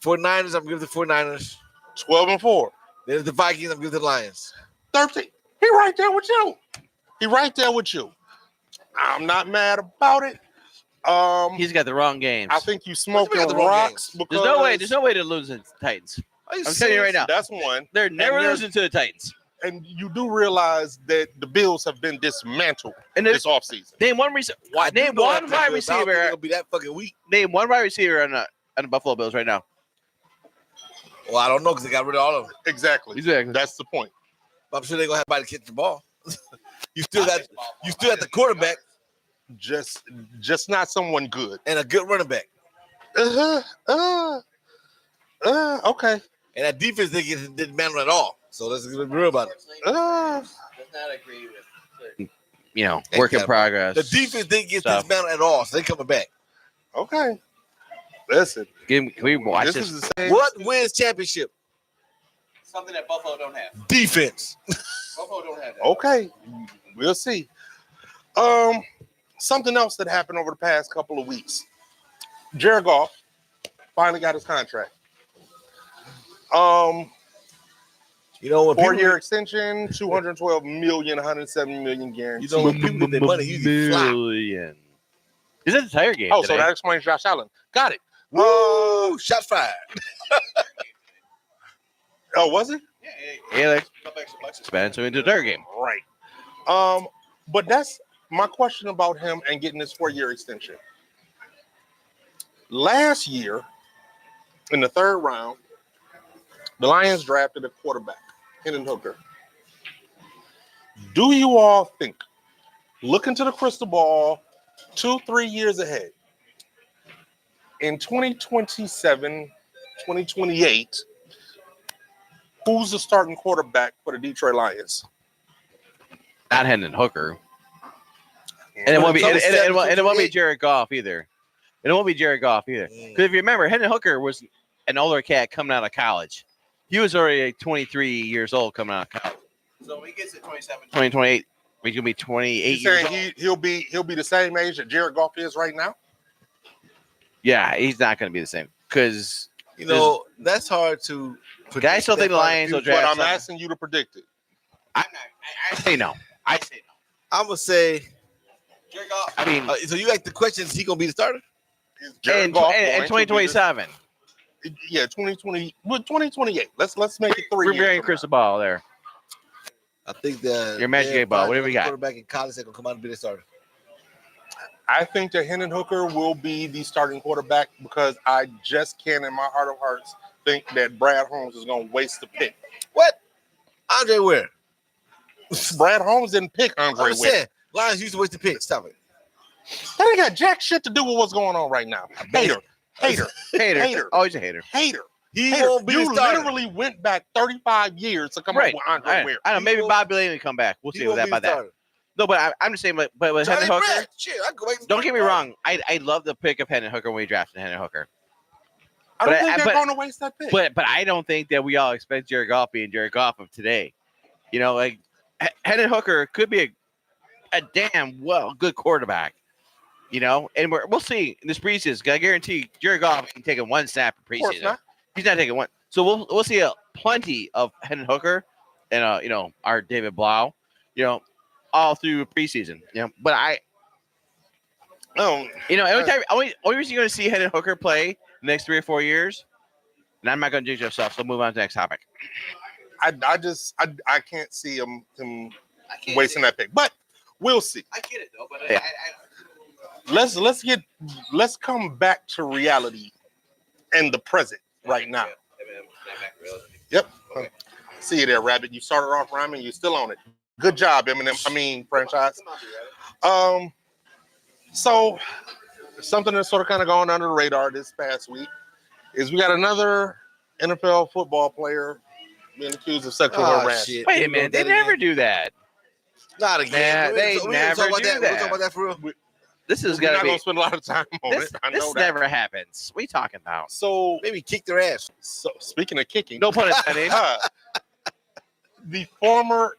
Speaker 1: 49ers, I'm gonna give it to the 49ers.
Speaker 2: 12-4,
Speaker 1: Then the Vikings, I'm gonna give it to the Lions.
Speaker 2: 13. He right there with you. He right there with you. I'm not mad about it.
Speaker 3: He's got the wrong games.
Speaker 2: I think you smoking
Speaker 1: got the wrong
Speaker 2: rocks
Speaker 1: games?
Speaker 2: because
Speaker 3: There's no way to lose to the Titans.
Speaker 1: Are you
Speaker 3: I'm telling you right now.
Speaker 2: that's one.
Speaker 3: They're never
Speaker 2: there's-
Speaker 3: losing to the Titans.
Speaker 2: And you do realize that the Bills have been dismantled
Speaker 3: And
Speaker 2: this offseason.
Speaker 3: Name one
Speaker 1: I do
Speaker 3: name
Speaker 1: know
Speaker 3: one
Speaker 1: that
Speaker 3: wide
Speaker 1: Bills, but I don't think
Speaker 3: receiver.
Speaker 1: It'll be that fucking weak.
Speaker 3: Name one wide receiver on the Buffalo Bills right now.
Speaker 1: Well, I don't know because they got rid of all of them.
Speaker 2: Exactly.
Speaker 3: Exactly.
Speaker 2: That's the point.
Speaker 1: But I'm sure they're gonna have somebody catch the ball. you still got the quarterback
Speaker 2: Just not someone good.
Speaker 1: and a good running back.
Speaker 2: Okay.
Speaker 1: And that defense didn't matter at all. So let's be real about it.
Speaker 4: Does not agree with.
Speaker 3: Work in
Speaker 1: Exactly.
Speaker 3: progress.
Speaker 1: The defense didn't get
Speaker 3: Stuff.
Speaker 1: dismantled at all, so they coming back.
Speaker 2: Okay. Listen.
Speaker 3: Can we watch
Speaker 2: This
Speaker 3: this?
Speaker 2: is the same.
Speaker 1: What wins championship?
Speaker 4: Something that Buffalo don't have.
Speaker 1: Defense.
Speaker 4: Buffalo don't have that.
Speaker 2: Okay. We'll see. Something else that happened over the past couple of weeks. Jared Goff finally got his contract.
Speaker 1: You know when
Speaker 2: 4-year extension, $212 million, $107 million guaranteed.
Speaker 1: You know when people get their money, you get fly.
Speaker 3: Million. Is that the entire game?
Speaker 2: Oh, so
Speaker 3: today?
Speaker 2: that explains Josh Allen. Got it.
Speaker 1: Woo! Shots fired.
Speaker 2: Oh, was it?
Speaker 3: Yeah, like,
Speaker 4: Couple extra bucks.
Speaker 3: spend so into their game.
Speaker 2: Right. But that's my question about him and getting this 4-year extension. Last year, in the third round, the Lions drafted a quarterback, Hendon Hooker. Do you all think, look into the crystal ball 2-3 years ahead, in 2027, 2028, who's the starting quarterback for the Detroit Lions?
Speaker 3: Not Hendon Hooker. And it won't be. And it won't be Jared Goff either. And it won't be Jared Goff either. Because if you remember, Hendon Hooker was an older cat coming out of college. He was already 23 years old coming out of college.
Speaker 4: So when he gets to 27,
Speaker 3: 2028, he's gonna be 28
Speaker 2: You're
Speaker 3: years old.
Speaker 2: saying he'll be the same age that Jared Goff is right now?
Speaker 3: Yeah, he's not gonna be the same because
Speaker 1: You know, that's hard to predict.
Speaker 3: guys still think the Lions will
Speaker 2: But
Speaker 3: draft.
Speaker 2: I'm
Speaker 3: someone.
Speaker 2: asking you to predict it.
Speaker 4: I'm not.
Speaker 3: I say no. I say no.
Speaker 1: I'm gonna say.
Speaker 4: Jared Goff.
Speaker 3: I mean,
Speaker 1: So you like the question? Is he gonna be the starter?
Speaker 2: Is Jared
Speaker 3: in
Speaker 2: Goff going to be
Speaker 3: 2027,
Speaker 2: Yeah, 2020, well, 2028. Let's make it 3
Speaker 3: we're
Speaker 2: years.
Speaker 3: wearing
Speaker 2: from
Speaker 3: crystal ball there.
Speaker 1: I think that
Speaker 3: Your Magic 8 Ball. What do we got?
Speaker 1: Quarterback in college that gonna come out and be the starter.
Speaker 2: now. I think that Hendon Hooker will be the starting quarterback because I just can't, in my heart of hearts, think that Brad Holmes is going to waste the pick.
Speaker 1: What? Andre Ware.
Speaker 2: Brad Holmes didn't pick
Speaker 1: I'm
Speaker 2: Andre
Speaker 1: just
Speaker 2: Ware.
Speaker 1: saying. Lions used to waste the pick. Stop it.
Speaker 2: That ain't got jack shit to do with what's going on right now. Hater.
Speaker 3: Hater.
Speaker 2: Hater.
Speaker 3: Always a hater.
Speaker 1: He
Speaker 2: Hater.
Speaker 1: won't be
Speaker 2: You
Speaker 1: the starter.
Speaker 2: literally went back 35 years to come
Speaker 3: Right.
Speaker 2: up with Andre
Speaker 3: I
Speaker 2: Ware.
Speaker 3: know. Maybe
Speaker 1: won't-
Speaker 3: Bobby Layman come back. We'll
Speaker 1: He
Speaker 3: see what
Speaker 1: won't
Speaker 3: that
Speaker 1: be
Speaker 3: about
Speaker 1: the
Speaker 3: that. No, but I'm just saying. But with
Speaker 1: Johnny
Speaker 3: Hendon Hooker,
Speaker 1: Brett. Shit, I can go back to
Speaker 3: don't get me
Speaker 1: Brett.
Speaker 3: wrong. I love the pick of Hendon Hooker when we drafted Hendon Hooker.
Speaker 2: I don't
Speaker 3: but
Speaker 2: think
Speaker 3: I-
Speaker 2: they're
Speaker 3: but-
Speaker 2: going to waste that pick.
Speaker 3: But I don't think that we all expect Jared Goff being Jared Goff of today. You know, like Hendon Hooker could be a damn good quarterback. You know, and we'll see in this preseason. I guarantee Jared Goff ain't taking one snap in
Speaker 2: Of course
Speaker 3: preseason.
Speaker 2: not.
Speaker 3: He's not taking one. So we'll see plenty of Hendon Hooker and you know, our David Blau, you know, all through preseason. You know, but you know, only reason you're going to see Hendon Hooker play the next 3 or 4 years, and I'm not going to jinx yourself. So move on to the next topic.
Speaker 2: I can't see him
Speaker 4: I can't
Speaker 2: wasting
Speaker 4: say-
Speaker 2: that pick. But we'll see.
Speaker 4: I get it though, but
Speaker 3: Yeah.
Speaker 2: Let's come back to reality and the present right now. Yep.
Speaker 4: Okay.
Speaker 2: See you there, Rabbit. You started off rhyming. You're still on it. Good job, Eminem. Franchise. So something that's sort of kind of gone under the radar this past week is we got another NFL football player being accused of sexual
Speaker 1: Oh,
Speaker 2: harassment.
Speaker 1: shit.
Speaker 3: Wait
Speaker 1: You
Speaker 3: a minute,
Speaker 1: wrote
Speaker 3: they
Speaker 1: that
Speaker 3: never
Speaker 1: again?
Speaker 3: do that.
Speaker 1: Not again.
Speaker 3: Nah, they
Speaker 1: we
Speaker 3: never
Speaker 1: talk about
Speaker 3: do
Speaker 1: that.
Speaker 3: that.
Speaker 1: We talk about that for real.
Speaker 3: This is
Speaker 2: We're
Speaker 3: gonna
Speaker 2: not
Speaker 3: be
Speaker 2: gonna spend a lot of time on
Speaker 3: this.
Speaker 2: it. I
Speaker 3: This
Speaker 2: know that.
Speaker 3: never happens. What are you talking about?
Speaker 2: So,
Speaker 1: Maybe kick their ass.
Speaker 2: speaking of kicking,
Speaker 3: No pun intended.
Speaker 2: the former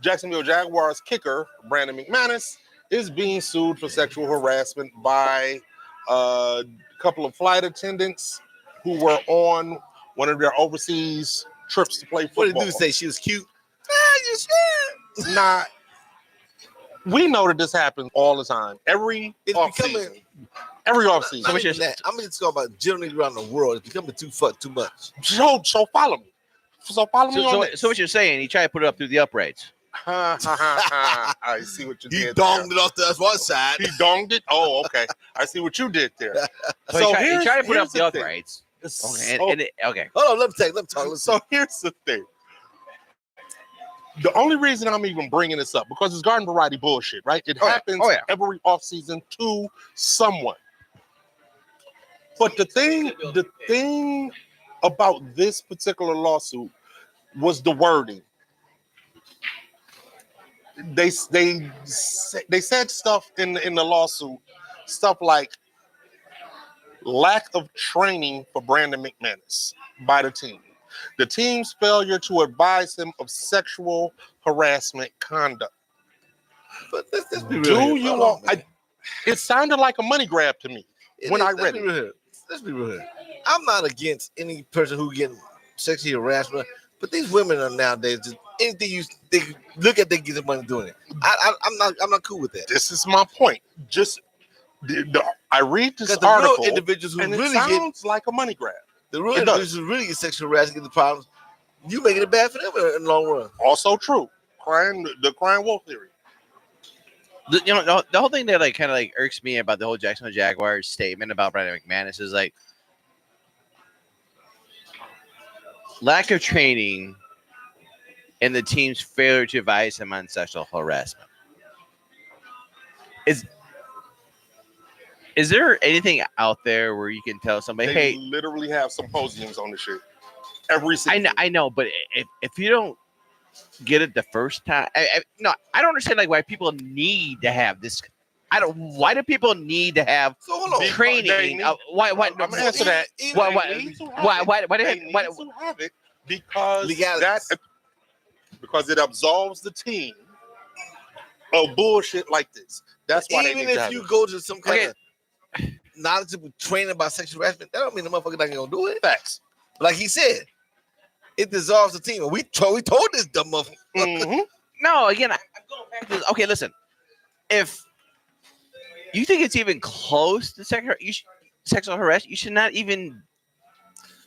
Speaker 2: Jacksonville Jaguars kicker Brandon McManus is being sued for sexual harassment by a couple of flight attendants who were on one of their overseas trips to play football.
Speaker 1: What did dude say? She was cute. Ah, you sure?
Speaker 2: Nah, we know that this happens all the time. Every
Speaker 1: It's
Speaker 2: offseason. Every offseason.
Speaker 1: Not even that. I'm just talking about generally around the world. It's becoming too much.
Speaker 2: So follow me. So follow me on this.
Speaker 3: So what you're saying? You try to put it up through the uprights.
Speaker 2: I see what you
Speaker 1: He
Speaker 2: did.
Speaker 1: donged it off the one side.
Speaker 2: He donged it? Oh, okay. I see what you did there.
Speaker 3: So you try to put it up
Speaker 2: here's
Speaker 3: the
Speaker 2: thing.
Speaker 3: uprights. Okay.
Speaker 2: So-
Speaker 3: Okay.
Speaker 1: Hold on, let me talk.
Speaker 2: So here's the thing. The only reason I'm even bringing this up, because it's garden variety bullshit, right? It happens every offseason to someone. But the thing about this particular lawsuit was the wording. They said stuff in the lawsuit, stuff like lack of training for Brandon McManus by the team. The team's failure to advise him of sexual harassment conduct.
Speaker 1: But let's be real.
Speaker 2: Do
Speaker 1: here.
Speaker 2: you
Speaker 1: Hold
Speaker 2: want?
Speaker 1: on, man.
Speaker 2: It sounded like a money grab to me when I read
Speaker 1: Let's be
Speaker 2: it.
Speaker 1: real here. Let's be real here. I'm not against any person who getting sexually harassment, but these women are nowadays just anything they look at, they get the money doing it. I'm not cool with that.
Speaker 2: This is my point. I read this
Speaker 1: Because the
Speaker 2: article,
Speaker 1: real individuals who
Speaker 2: and it
Speaker 1: really
Speaker 2: sounds like a money grab.
Speaker 1: the real
Speaker 2: it does.
Speaker 1: individuals who really get sexual harassment, get the problems, you making it bad for them in the long run.
Speaker 2: Also true. The crying wolf theory.
Speaker 3: The whole thing that kind of irks me about the whole Jacksonville Jaguars statement about Brandon McManus is lack of training and the team's failure to advise him on sexual harassment. Is there anything out there where you can tell somebody,
Speaker 2: They
Speaker 3: hey,
Speaker 2: literally have symposiums on this shit every season.
Speaker 3: I know, but if you don't get it the first time, I don't understand why people need to have this. Why do people need to have
Speaker 1: So hold on.
Speaker 3: training? Why?
Speaker 2: I'm gonna answer that.
Speaker 3: Why?
Speaker 2: They need to have
Speaker 3: Why?
Speaker 2: it.
Speaker 3: Why?
Speaker 2: They need to have it because
Speaker 1: Legalities.
Speaker 2: because it absolves the team of bullshit like this. That's why they
Speaker 1: Even
Speaker 2: need to
Speaker 1: if
Speaker 2: have
Speaker 1: you
Speaker 2: it.
Speaker 1: go to some kind of knowledgeable training about sexual harassment, that don't mean the motherfucker not gonna do it.
Speaker 2: Facts.
Speaker 1: Like he said, it dissolves the team. And we told this dumb motherfucker.
Speaker 2: Mhm.
Speaker 3: No, again, I'm going back to this. Okay, listen. If you think it's even close to sexual harassment, you should not even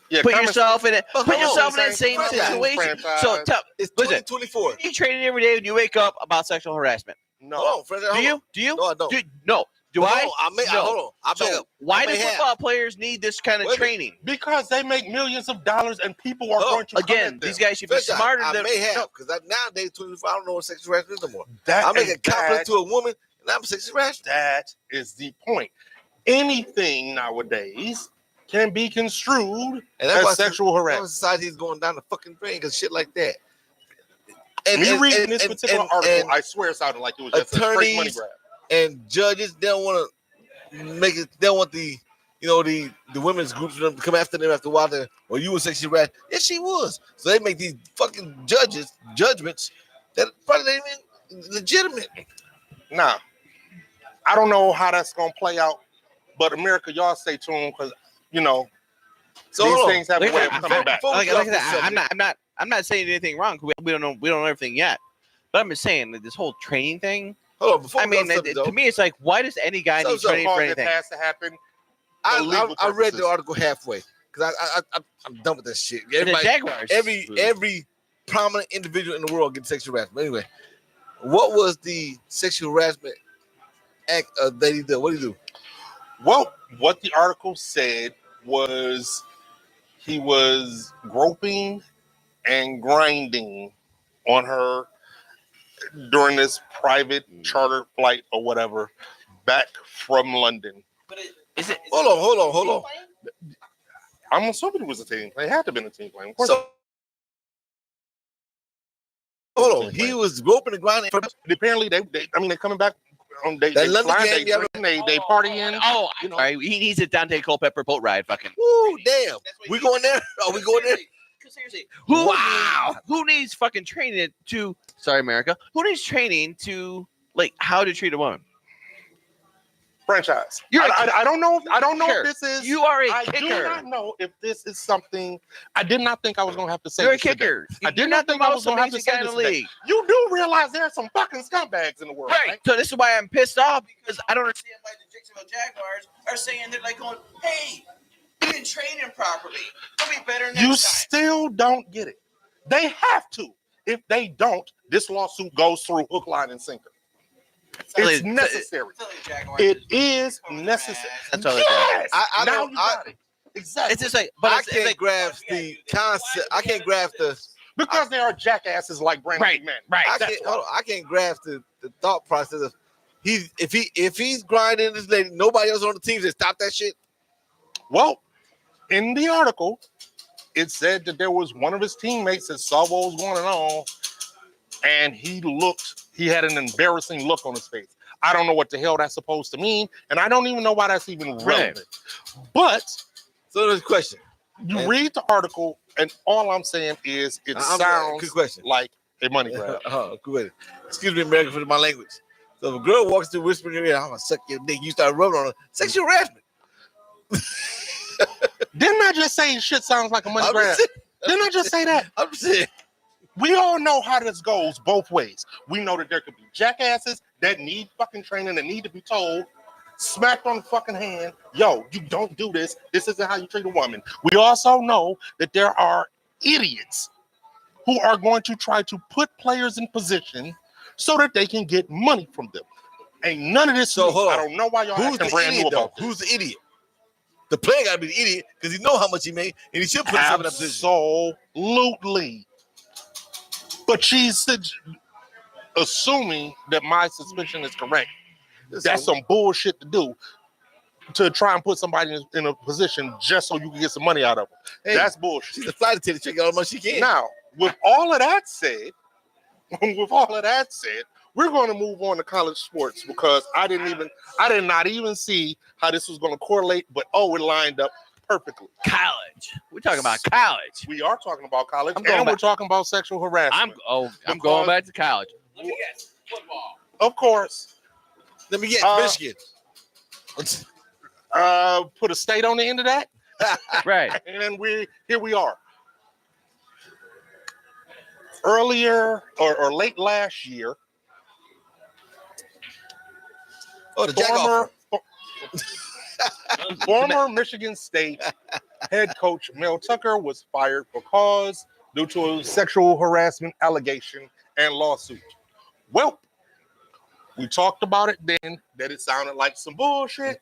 Speaker 2: Yeah,
Speaker 3: put
Speaker 2: common
Speaker 3: yourself in
Speaker 2: sense.
Speaker 3: it.
Speaker 1: But
Speaker 3: Put
Speaker 1: hold on,
Speaker 3: yourself in that
Speaker 1: Franchise.
Speaker 3: same situation.
Speaker 2: Franchise.
Speaker 3: So
Speaker 1: It's
Speaker 3: listen,
Speaker 1: 2024.
Speaker 3: you training every day when you wake up about sexual harassment.
Speaker 2: No.
Speaker 1: Hold on, Franchise.
Speaker 3: Do you? Do you?
Speaker 1: No, I don't.
Speaker 3: No. Do
Speaker 1: Hold
Speaker 3: I?
Speaker 1: on, I may.
Speaker 3: No.
Speaker 1: Hold on. I
Speaker 3: So why do football players need this kind of
Speaker 1: Wait a minute.
Speaker 3: training?
Speaker 2: Because they make millions of dollars and people are
Speaker 1: Oh,
Speaker 2: going to come
Speaker 3: Again,
Speaker 2: at them.
Speaker 3: these guys should be
Speaker 1: Franchise,
Speaker 3: smarter
Speaker 1: I
Speaker 3: than.
Speaker 1: may have
Speaker 3: No,
Speaker 1: because nowadays 24, I don't know what sexual harassment is no more.
Speaker 2: That,
Speaker 1: I make a
Speaker 2: and
Speaker 1: compliment to a woman, and I'm sexual harassment.
Speaker 2: that is the point. Anything nowadays can be construed
Speaker 1: And that's why
Speaker 2: as sexual harassment.
Speaker 1: society is going down the fucking drain because shit like that.
Speaker 2: Me reading this particular article,
Speaker 1: and
Speaker 2: I swear it sounded like it was just a straight money
Speaker 1: attorneys
Speaker 2: grab.
Speaker 1: and judges, they don't want to make it. They don't want the women's groups to come after them after a while. Or you were sexually harassed. Yes, she was. So they make these fucking judgments that probably ain't even legitimate.
Speaker 2: Now, I don't know how that's gonna play out, but America, y'all stay tuned because
Speaker 1: So
Speaker 2: these
Speaker 1: hold on.
Speaker 2: things have a way of coming back.
Speaker 1: Before we
Speaker 3: like
Speaker 1: get off
Speaker 3: I
Speaker 1: this
Speaker 3: said,
Speaker 1: subject,
Speaker 3: I'm not saying anything wrong. We don't know everything yet. But I'm just saying that this whole training thing.
Speaker 1: hold on. Before
Speaker 3: I
Speaker 1: we go
Speaker 3: mean,
Speaker 1: off subject,
Speaker 3: to
Speaker 1: though,
Speaker 3: me, it's like, why does any guy need training for
Speaker 2: Because
Speaker 3: anything?
Speaker 2: it has to happen.
Speaker 1: I
Speaker 2: legal
Speaker 1: read
Speaker 2: purposes.
Speaker 1: the article halfway because I'm done with this shit.
Speaker 3: And the
Speaker 1: Everybody,
Speaker 3: Jaguars.
Speaker 1: every prominent individual in the world gets sexual harassment. Anyway, what was the sexual harassment act that he did? What did he do?
Speaker 2: Well, what the article said was he was groping and grinding on her during this private charter flight or whatever back from London.
Speaker 3: Is it?
Speaker 1: Hold on.
Speaker 2: I'm assuming it was a team play. It had to have been a team play. Of course.
Speaker 1: So hold on, he was roping and grinding.
Speaker 2: Apparently, they're coming back. They
Speaker 1: That London
Speaker 2: flying,
Speaker 1: game,
Speaker 2: they drinking, they partying.
Speaker 3: Oh,
Speaker 2: you know.
Speaker 3: sorry. He needs a Dante Culpepper boat ride. Fucking.
Speaker 1: Woo, damn. We going there? Are we going there?
Speaker 4: Seriously,
Speaker 3: Who needs fucking training to? Sorry, America. Who needs training to like how to treat a woman?
Speaker 2: Franchise.
Speaker 3: You're
Speaker 2: I don't know. I don't know
Speaker 3: kicker.
Speaker 2: if this is.
Speaker 3: You are a
Speaker 2: I
Speaker 3: kicker.
Speaker 2: do not know if this is something. I did not think I was going to have to say.
Speaker 3: You're a
Speaker 2: this today.
Speaker 3: kicker.
Speaker 2: I did not think I was going to have to say
Speaker 3: guy in
Speaker 2: this
Speaker 3: the
Speaker 2: today.
Speaker 3: league.
Speaker 2: You do realize there are some fucking scumbags in the world,
Speaker 3: Right.
Speaker 2: right?
Speaker 3: So this is why I'm pissed off because I don't understand.
Speaker 4: like the Jacksonville Jaguars are saying they're like going, hey, you didn't train him properly. He'll be better next
Speaker 2: You
Speaker 4: time.
Speaker 2: still don't get it. They have to. If they don't, this lawsuit goes through hook, line, and sinker. It's necessary. It is necessary.
Speaker 3: That's all it
Speaker 2: Yes.
Speaker 1: I
Speaker 2: Now
Speaker 1: don't-
Speaker 2: you got it. Exactly.
Speaker 3: It's just like,
Speaker 1: But
Speaker 3: but
Speaker 1: I
Speaker 3: it's
Speaker 1: can't
Speaker 3: like,
Speaker 1: grasp the concept. I can't grasp the.
Speaker 2: because they are jackasses like Brandon
Speaker 3: Right,
Speaker 2: McMahon.
Speaker 3: right.
Speaker 1: I can't grasp the thought process of if he's grinding this lady, nobody else on the team says stop that shit.
Speaker 2: Well, in the article, it said that there was one of his teammates that saw what was going on, and he had an embarrassing look on his face. I don't know what the hell that's supposed to mean, and I don't even know why that's even relevant. But
Speaker 1: So there's a question.
Speaker 2: you read the article, and all I'm saying is it sounds
Speaker 1: good question.
Speaker 2: like a money grab.
Speaker 1: Good. Excuse me, American, for my language. So if a girl walks through whispering in your ear, I'm gonna suck your dick, you start rubbing on her. Sexual harassment.
Speaker 2: Didn't I just say shit sounds like a money grab? Didn't I just say that?
Speaker 1: I'm saying.
Speaker 2: We all know how this goes both ways. We know that there could be jackasses that need fucking training, that need to be told, smacked on the fucking hand, yo, you don't do this. This isn't how you treat a woman. We also know that there are idiots who are going to try to put players in position so that they can get money from them. Ain't none of this.
Speaker 1: So hold on.
Speaker 2: I don't know why y'all
Speaker 1: Who's
Speaker 2: acting
Speaker 1: the
Speaker 2: brand new
Speaker 1: idiot
Speaker 2: about
Speaker 1: though? Who's the idiot? The player gotta be the idiot because he know how much he made and he should put himself in that position.
Speaker 2: Absolutely. But she's assuming that my suspicion is correct. That's some bullshit to do, to try and put somebody in a position just so you can get some money out of them.
Speaker 1: Hey,
Speaker 2: that's bullshit.
Speaker 1: She's a flight attendant. She get all the money she can.
Speaker 2: Now, with all of that said, we're going to move on to college sports because I did not even see how this was going to correlate, but it lined up perfectly.
Speaker 3: college. We're talking about college.
Speaker 2: We are talking about college,
Speaker 3: I'm going
Speaker 2: and we're
Speaker 3: back.
Speaker 2: talking about sexual harassment.
Speaker 3: I'm going back to college.
Speaker 4: Let me guess. Football.
Speaker 2: Of course.
Speaker 1: Let me get Michigan.
Speaker 2: Put a state on the end of that,
Speaker 3: Right.
Speaker 2: and here we are. Earlier or late last year,
Speaker 1: The jack
Speaker 2: former Michigan State head coach Mel Tucker was fired for cause due to a sexual harassment allegation and lawsuit. Well, we talked about it then, that it sounded like some bullshit,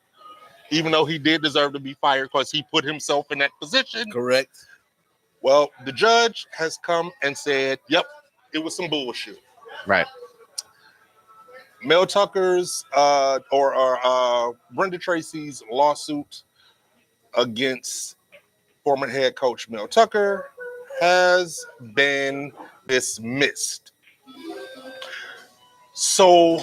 Speaker 2: even though he did deserve to be fired because he put himself in that position.
Speaker 1: Correct.
Speaker 2: Well, the judge has come and said, yep, it was some bullshit.
Speaker 3: Right.
Speaker 2: Mel Tucker's Brenda Tracy's lawsuit against former head coach Mel Tucker has been dismissed. So,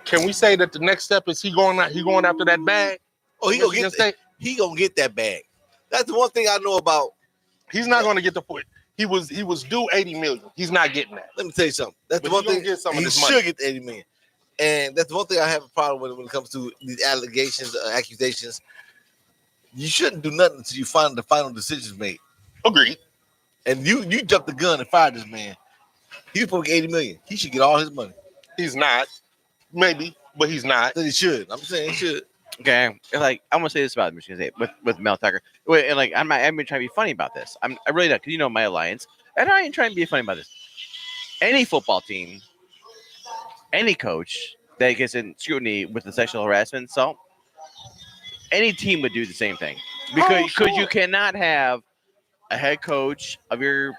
Speaker 2: can we say that the next step is he going after that bag?
Speaker 1: Oh, he gonna get that bag. That's the one thing I know about.
Speaker 2: He's not going to get the point. He was due $80 million. He's not getting that.
Speaker 1: Let me tell you something. That's
Speaker 2: But
Speaker 1: the one
Speaker 2: he gonna
Speaker 1: thing.
Speaker 2: get some of
Speaker 1: He
Speaker 2: this
Speaker 1: should
Speaker 2: money.
Speaker 1: get the $80 million. And that's the one thing I have a problem with when it comes to these allegations, accusations. You shouldn't do nothing until you find the final decisions made.
Speaker 2: Agreed.
Speaker 1: And you jumped the gun and fired this man. He was supposed to get $80 million. He should get all his money.
Speaker 2: He's not. Maybe, but he's not.
Speaker 1: That he should. I'm saying he should.
Speaker 3: Okay. Like I'm gonna say this about Michigan State with Mel Tucker. Wait, and like I'm not even trying to be funny about this. I really not, because you know my alliance. And I ain't trying to be funny about this. Any football team, any coach that gets in scrutiny with the sexual harassment, so any team would do the same thing. Because you cannot have a head coach of your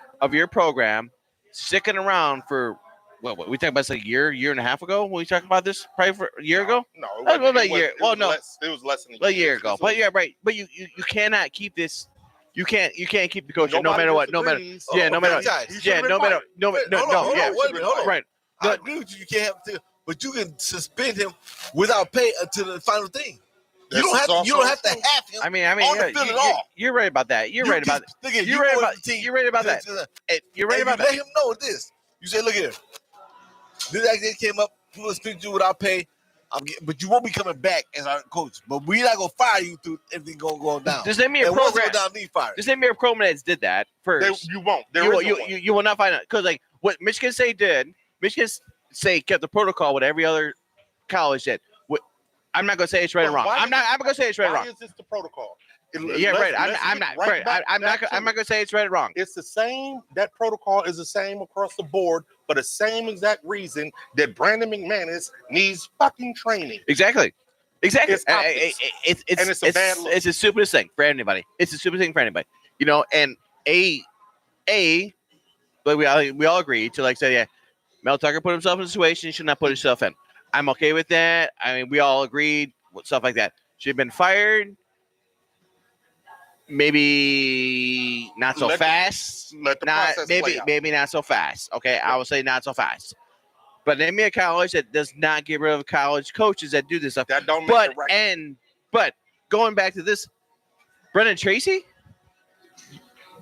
Speaker 3: program sticking around for what we talked about this like year and a half ago when we talked about this, probably for a year ago.
Speaker 2: No, it
Speaker 3: Well,
Speaker 2: wasn't,
Speaker 3: about a
Speaker 2: it was,
Speaker 3: year.
Speaker 2: it
Speaker 3: Well,
Speaker 2: was
Speaker 3: no,
Speaker 2: less, it was less than
Speaker 3: a year
Speaker 2: It
Speaker 3: ago.
Speaker 2: was-
Speaker 3: But yeah, right. But you cannot keep this. You can't keep the coach no
Speaker 2: nobody
Speaker 3: matter what. No matter.
Speaker 2: disagrees.
Speaker 3: Yeah, no matter.
Speaker 1: Guys,
Speaker 2: He
Speaker 3: Yeah,
Speaker 2: should've been
Speaker 3: no matter.
Speaker 2: fired.
Speaker 3: No,
Speaker 1: Wait,
Speaker 3: no,
Speaker 1: hold
Speaker 3: no.
Speaker 1: on,
Speaker 3: Yeah,
Speaker 1: wait a minute, hold on.
Speaker 3: right.
Speaker 1: I agree with you. You can't have to, but you can suspend him without pay until the final thing. You don't have to have him.
Speaker 3: I mean,
Speaker 1: on
Speaker 3: yeah,
Speaker 1: the field at all.
Speaker 3: you're right about that. You're right about.
Speaker 1: Look at
Speaker 3: You're right
Speaker 1: go
Speaker 3: about.
Speaker 1: with the team.
Speaker 3: You're right about that. You're right
Speaker 1: And
Speaker 3: about
Speaker 1: you
Speaker 3: that.
Speaker 1: let him know this. You say, look here. This accident came up. We will speak to you without pay. But you won't be coming back as our coach. But we're not gonna fire you through everything go down.
Speaker 3: Just name me a
Speaker 1: and once
Speaker 3: program.
Speaker 1: it go down, need fired.
Speaker 3: Just name me a program that did that first.
Speaker 2: You won't.
Speaker 3: You will not find out because like what Michigan State did. Michigan State kept the protocol what every other college did. I'm not gonna say it's right or wrong. I'm not gonna say it's right or wrong.
Speaker 2: Why is this the protocol?
Speaker 3: Yeah, right. I'm not right. I'm not gonna say it's right or wrong.
Speaker 2: It's the same. That protocol is the same across the board for the same exact reason that Brandon McManus needs fucking training.
Speaker 3: Exactly.
Speaker 2: It's optics. It's a bad look.
Speaker 3: It's the stupidest thing for anybody. It's the stupidest thing for anybody. You know, and but we all agree to like say, yeah, Mel Tucker put himself in a situation he should not put himself in. I'm okay with that. I mean, we all agreed with stuff like that. Should have been fired. Maybe not so fast.
Speaker 2: Let the process play out.
Speaker 3: Maybe not so fast. Okay, I would say not so fast. But name me a college that does not get rid of college coaches that do this stuff.
Speaker 2: That don't make it right.
Speaker 3: But going back to this, Brendan Tracy,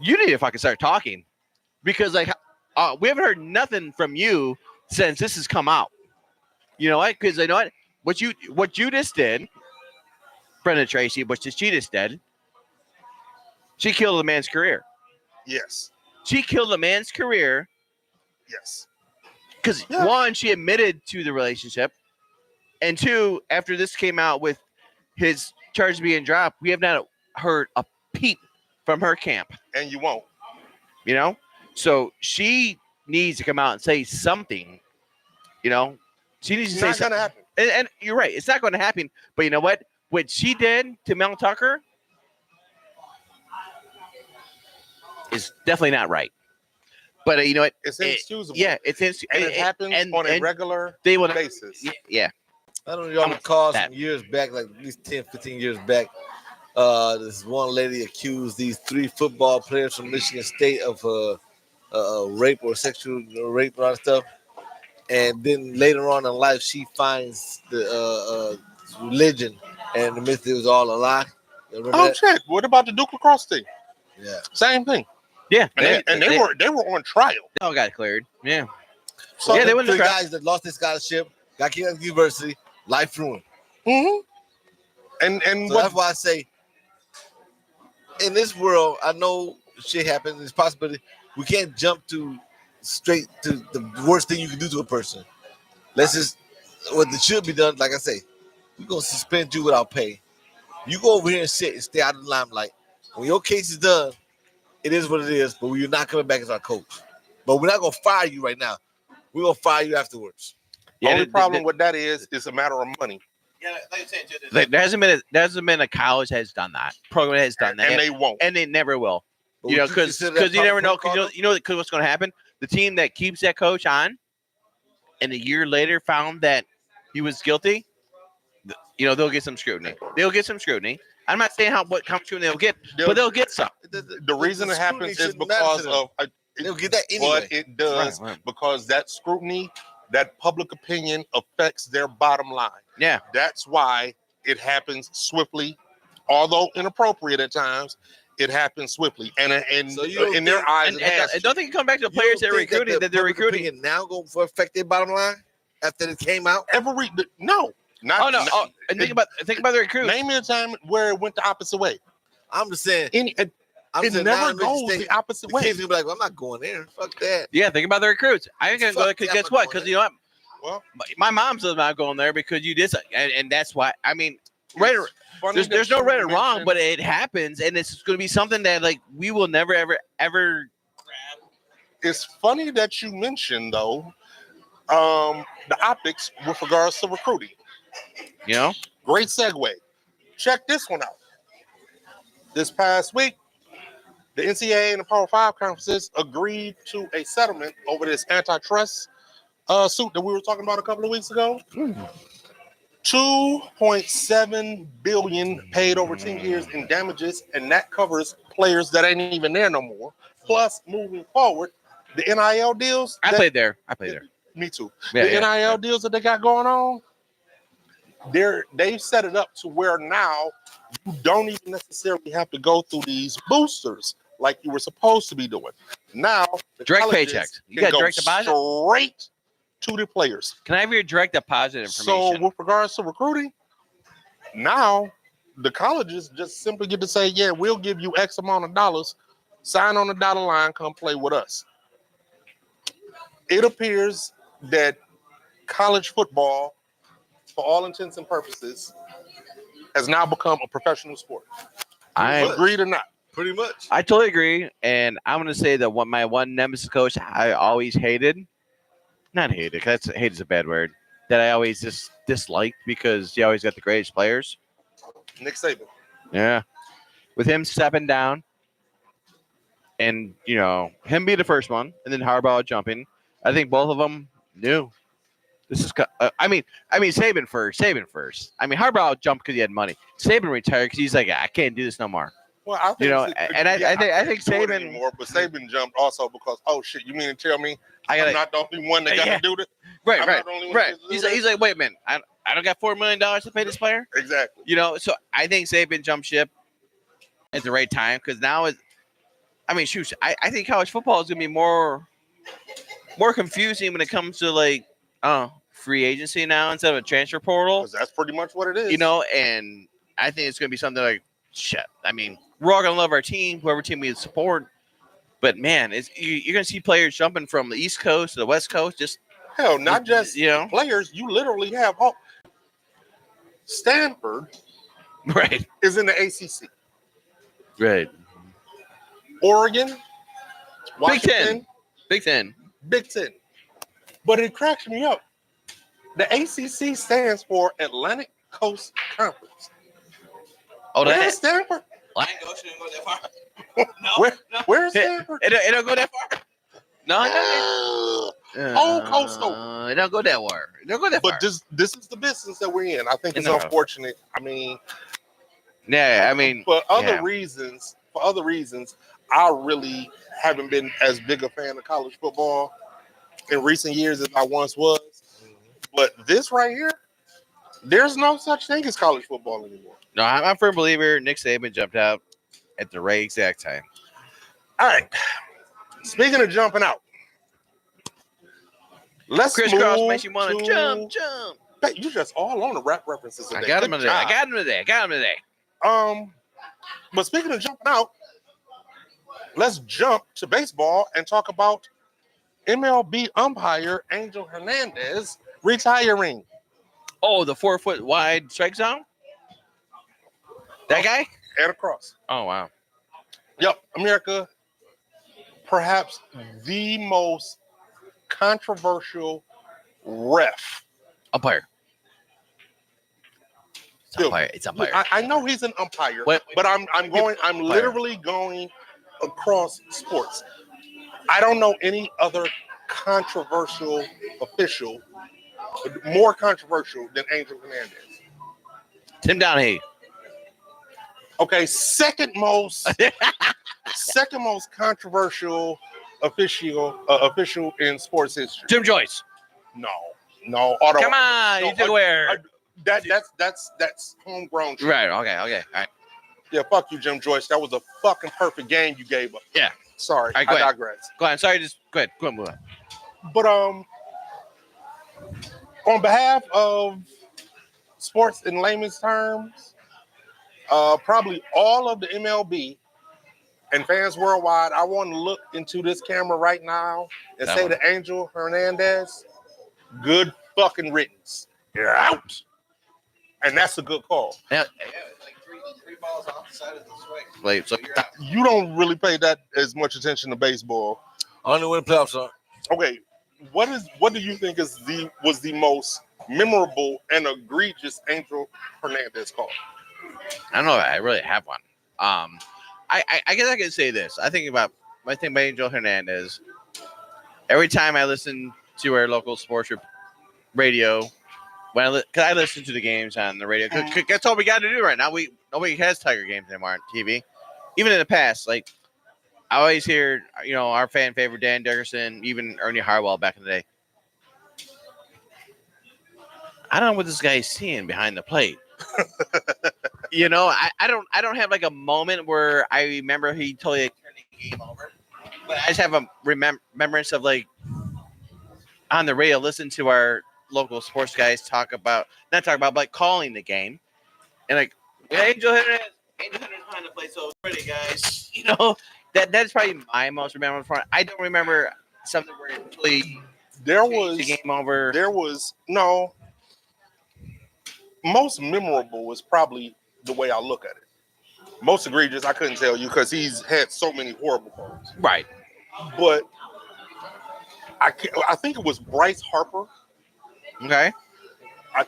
Speaker 3: you need to fucking start talking because like we haven't heard nothing from you since this has come out. You know what? Because you know what you just did, Brendan Tracy, what she just did. She killed a man's career.
Speaker 2: Yes.
Speaker 3: She killed a man's career.
Speaker 2: Yes.
Speaker 3: Because one, she admitted to the relationship, and two, after this came out with his charges being dropped, we have not heard a peep from her camp.
Speaker 2: And you won't.
Speaker 3: You know, so she needs to come out and say something. You know, she needs to say something.
Speaker 2: It's not gonna happen.
Speaker 3: And you're right, it's not going to happen. But you know what? What she did to Mel Tucker is definitely not right. But you know what?
Speaker 2: It's inexcusable.
Speaker 3: Yeah, it's inexcusable.
Speaker 2: And it happens on a regular basis.
Speaker 3: Yeah.
Speaker 1: I don't know y'all recall some years back, like at least 10, 15 years back, this one lady accused these 3 football players from Michigan State of rape or sexual rape and all that stuff. And then later on in life, she finds the religion and admits it was all a lie.
Speaker 2: Oh, shit. What about the Duke lacrosse team?
Speaker 1: Yeah.
Speaker 2: Same thing.
Speaker 3: Yeah.
Speaker 2: And they were on trial.
Speaker 3: All got cleared. Yeah.
Speaker 1: So
Speaker 3: yeah, they went to
Speaker 1: the guys that lost their scholarship, got kicked out of the university, life ruined.
Speaker 2: Mm-hmm. And
Speaker 1: so that's why I say, in this world, I know shit happens. There's possibility. We can't jump straight to the worst thing you can do to a person. Let's just what should be done. Like I say, we're gonna suspend you without pay. You go over here and sit and stay out of the limelight. When your case is done, it is what it is. But you're not coming back as our coach. But we're not gonna fire you right now. We're gonna fire you afterwards.
Speaker 2: The only problem with that is it's a matter of money.
Speaker 4: Yeah, like you said,
Speaker 3: there hasn't been a college has done that. Program has done that,
Speaker 2: and they won't,
Speaker 3: and they never will.
Speaker 1: But
Speaker 3: you know, because you never know. Because you know what's going to happen. The team that keeps that coach on, and a year later found that he was guilty. You know, they'll get some scrutiny. They'll get some scrutiny. I'm not saying what scrutiny they'll get, but they'll get some.
Speaker 2: The reason it happens is because of
Speaker 1: they'll get that anyway.
Speaker 2: But it does because that scrutiny, that public opinion affects their bottom line.
Speaker 3: Yeah.
Speaker 2: That's why it happens swiftly, although inappropriate at times. It happens swiftly, and
Speaker 1: so
Speaker 2: in their eyes,
Speaker 3: I don't think you come back to the players that they're recruiting
Speaker 1: now going to affect their bottom line after it came out.
Speaker 2: No.
Speaker 3: And think about the recruits.
Speaker 2: Name me a time where it went the opposite way.
Speaker 1: I'm just saying.
Speaker 2: It never goes the opposite way.
Speaker 1: Kids will be like, well, I'm not going there. Fuck that.
Speaker 3: Yeah, think about the recruits. I ain't gonna go because guess what? Because you know what?
Speaker 2: Well,
Speaker 3: my mom says I'm not going there because you did something, and that's why. I mean, right? There's no right or wrong, but it happens, and it's going to be something that like we will never ever grab.
Speaker 2: It's funny that you mentioned though, the optics with regards to recruiting.
Speaker 3: You know,
Speaker 2: great segue. Check this one out. This past week, the NCAA and the Power 5 conferences agreed to a settlement over this antitrust suit that we were talking about a couple of weeks ago. 2.7 billion paid over 10 years in damages, and that covers players that ain't even there no more. Plus, moving forward, the NIL deals.
Speaker 3: I played there.
Speaker 2: Me too.
Speaker 3: Yeah,
Speaker 2: The
Speaker 3: yeah,
Speaker 2: NIL
Speaker 3: yeah.
Speaker 2: deals that they got going on, they've set it up to where now you don't even necessarily have to go through these boosters like you were supposed to be doing. Now, the
Speaker 3: Direct
Speaker 2: colleges
Speaker 3: paychecks. You
Speaker 2: can
Speaker 3: got
Speaker 2: go
Speaker 3: direct deposit?
Speaker 2: straight to the players.
Speaker 3: Can I have your direct deposit information?
Speaker 2: So, with regards to recruiting, now the colleges just simply get to say, yeah, we'll give you X amount of dollars, sign on the dotted line, come play with us. It appears that college football, for all intents and purposes, has now become a professional sport. Agreed or not?
Speaker 1: Pretty much.
Speaker 3: I totally agree, and I'm gonna say that my one nemesis coach I always hated, not hated, because hate is a bad word, that I always just disliked because he always got the greatest players.
Speaker 2: Nick Saban.
Speaker 3: Yeah, with him stepping down, and him be the first one, and then Harbaugh jumping. I think both of them knew this is. I mean, Saban first. I mean, Harbaugh jumped because he had money. Saban retired because he's like, I can't do this no more.
Speaker 2: Well, I think
Speaker 3: I think
Speaker 2: do it
Speaker 3: Saban
Speaker 2: anymore, but Saban jumped also because shit, you mean to tell me
Speaker 3: I'm
Speaker 2: not the only one that got to do this?
Speaker 3: Right,
Speaker 2: I'm
Speaker 3: right,
Speaker 2: not the only one
Speaker 3: right.
Speaker 2: that gets to do
Speaker 3: He's
Speaker 2: this?
Speaker 3: like, wait a minute, I don't got $4 million to pay this player.
Speaker 2: Exactly.
Speaker 3: So I think Saban jumped ship at the right time because now shoot, I think college football is gonna be more confusing when it comes to free agency now instead of a transfer portal.
Speaker 2: Because that's pretty much what it is.
Speaker 3: And I think it's gonna be something like shit. I mean, we're all gonna love our team, whoever team we support. But man, you're gonna see players jumping from the East Coast to the West Coast. Just
Speaker 2: hell, not just players. You literally have Stanford,
Speaker 3: right,
Speaker 2: is in the ACC.
Speaker 3: Right.
Speaker 2: Oregon, Washington,
Speaker 3: Big Ten.
Speaker 2: But it cracks me up. The ACC stands for Atlantic Coast Conference.
Speaker 3: Oh,
Speaker 2: where's Stanford?
Speaker 4: I ain't shouldn't go that far. No,
Speaker 2: Where's Stanford?
Speaker 3: It don't go that far. No.
Speaker 2: Coast over.
Speaker 3: It don't go that far. It don't go that far.
Speaker 2: But this is the business that we're in. I think it's unfortunate. I mean,
Speaker 3: yeah.
Speaker 2: For other reasons, I really haven't been as big a fan of college football in recent years as I once was. But this right here, there's no such thing as college football anymore.
Speaker 3: No, I'm a firm believer. Nick Saban jumped out at the right exact time.
Speaker 2: All right. Speaking of jumping out, let's
Speaker 3: crisscross
Speaker 2: move
Speaker 3: makes you want to jump.
Speaker 2: Hey, you just all on the rap references today.
Speaker 3: I got him today.
Speaker 2: But speaking of jumping out, let's jump to baseball and talk about MLB umpire Angel Hernandez retiring.
Speaker 3: Oh, the 4 foot wide strike zone? That guy?
Speaker 2: And across.
Speaker 3: Oh, wow.
Speaker 2: Yep. America, perhaps the most controversial ref.
Speaker 3: Umpire. It's umpire.
Speaker 2: I know he's an umpire, but I'm literally going across sports. I don't know any other controversial official more controversial than Angel Hernandez.
Speaker 3: Tim Donahue.
Speaker 2: Okay, second most controversial official in sports history.
Speaker 3: Jim Joyce.
Speaker 2: No.
Speaker 3: Come on, you took where?
Speaker 2: That's homegrown.
Speaker 3: Right. Okay. All right.
Speaker 2: Yeah, fuck you, Jim Joyce. That was a fucking perfect game you gave up.
Speaker 3: Yeah.
Speaker 2: Sorry,
Speaker 3: right,
Speaker 2: I digress.
Speaker 3: Go ahead. Sorry, just go ahead. Go ahead, move on.
Speaker 2: But on behalf of sports in layman's terms, probably all of the MLB and fans worldwide, I want to look into this camera right now and say to Angel Hernandez, good fucking riddance. You're out. And that's a good call.
Speaker 3: Now,
Speaker 4: it's like three balls off the side of the swing.
Speaker 3: Wait, so
Speaker 4: you're out.
Speaker 2: You don't really pay that as much attention to baseball.
Speaker 1: Only when the playoffs are.
Speaker 2: Okay, what do you think was the most memorable and egregious Angel Hernandez call?
Speaker 3: I don't know if I really have one. I guess I can say this. I think about Angel Hernandez. Every time I listen to our local sports radio. Because I listen to the games on the radio. 'Cause that's all we got to do right now. Nobody has Tiger games anymore on TV. Even in the past, like I always hear, our fan favorite Dan Dickerson, even Ernie Harwell back in the day. I don't know what this guy's seeing behind the plate. I don't have like a moment where I remember he totally turned the game over. But I just have a remembrance of like on the radio, listen to our local sports guys but like calling the game. And like, yeah, Angel Henry behind the plate, so ready, guys. That's probably my most memorable part. I don't remember something where it really changed the game over.
Speaker 2: Most memorable was probably the way I look at it. Most egregious, I couldn't tell you because he's had so many horrible calls.
Speaker 3: Right.
Speaker 2: But I think it was Bryce Harper.
Speaker 3: Okay.
Speaker 2: I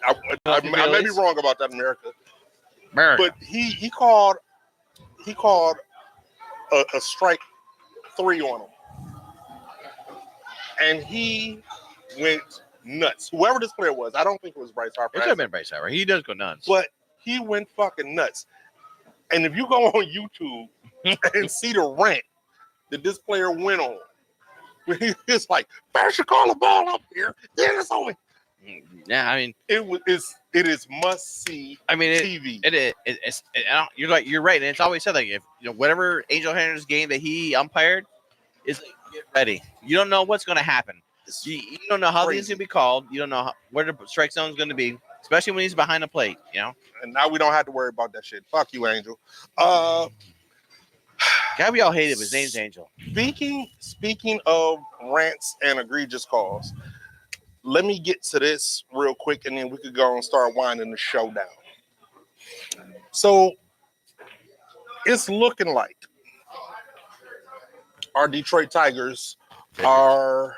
Speaker 2: may be wrong about that, America. But he called a strike 3 on him, and he went nuts. Whoever this player was, I don't think it was Bryce Harper.
Speaker 3: It could have been Bryce Harper. He does go nuts,
Speaker 2: but he went fucking nuts. And if you go on YouTube and see the rant that this player went on, it's like, "Better should call the ball up here. Then it's only."
Speaker 3: Yeah, I mean,
Speaker 2: it is must see.
Speaker 3: I mean,
Speaker 2: TV.
Speaker 3: You're right, and it's always said like if whatever Angel Henry's game that he umpired is like, get ready. You don't know what's going to happen. You don't know how things going to be called. You don't know where the strike zone is going to be, especially when he's behind the plate.
Speaker 2: And now we don't have to worry about that shit. Fuck you, Angel.
Speaker 3: Guy we all hated, but his name's Angel.
Speaker 2: Speaking of rants and egregious calls, let me get to this real quick, and then we could go and start winding the show down. So it's looking like our Detroit Tigers are,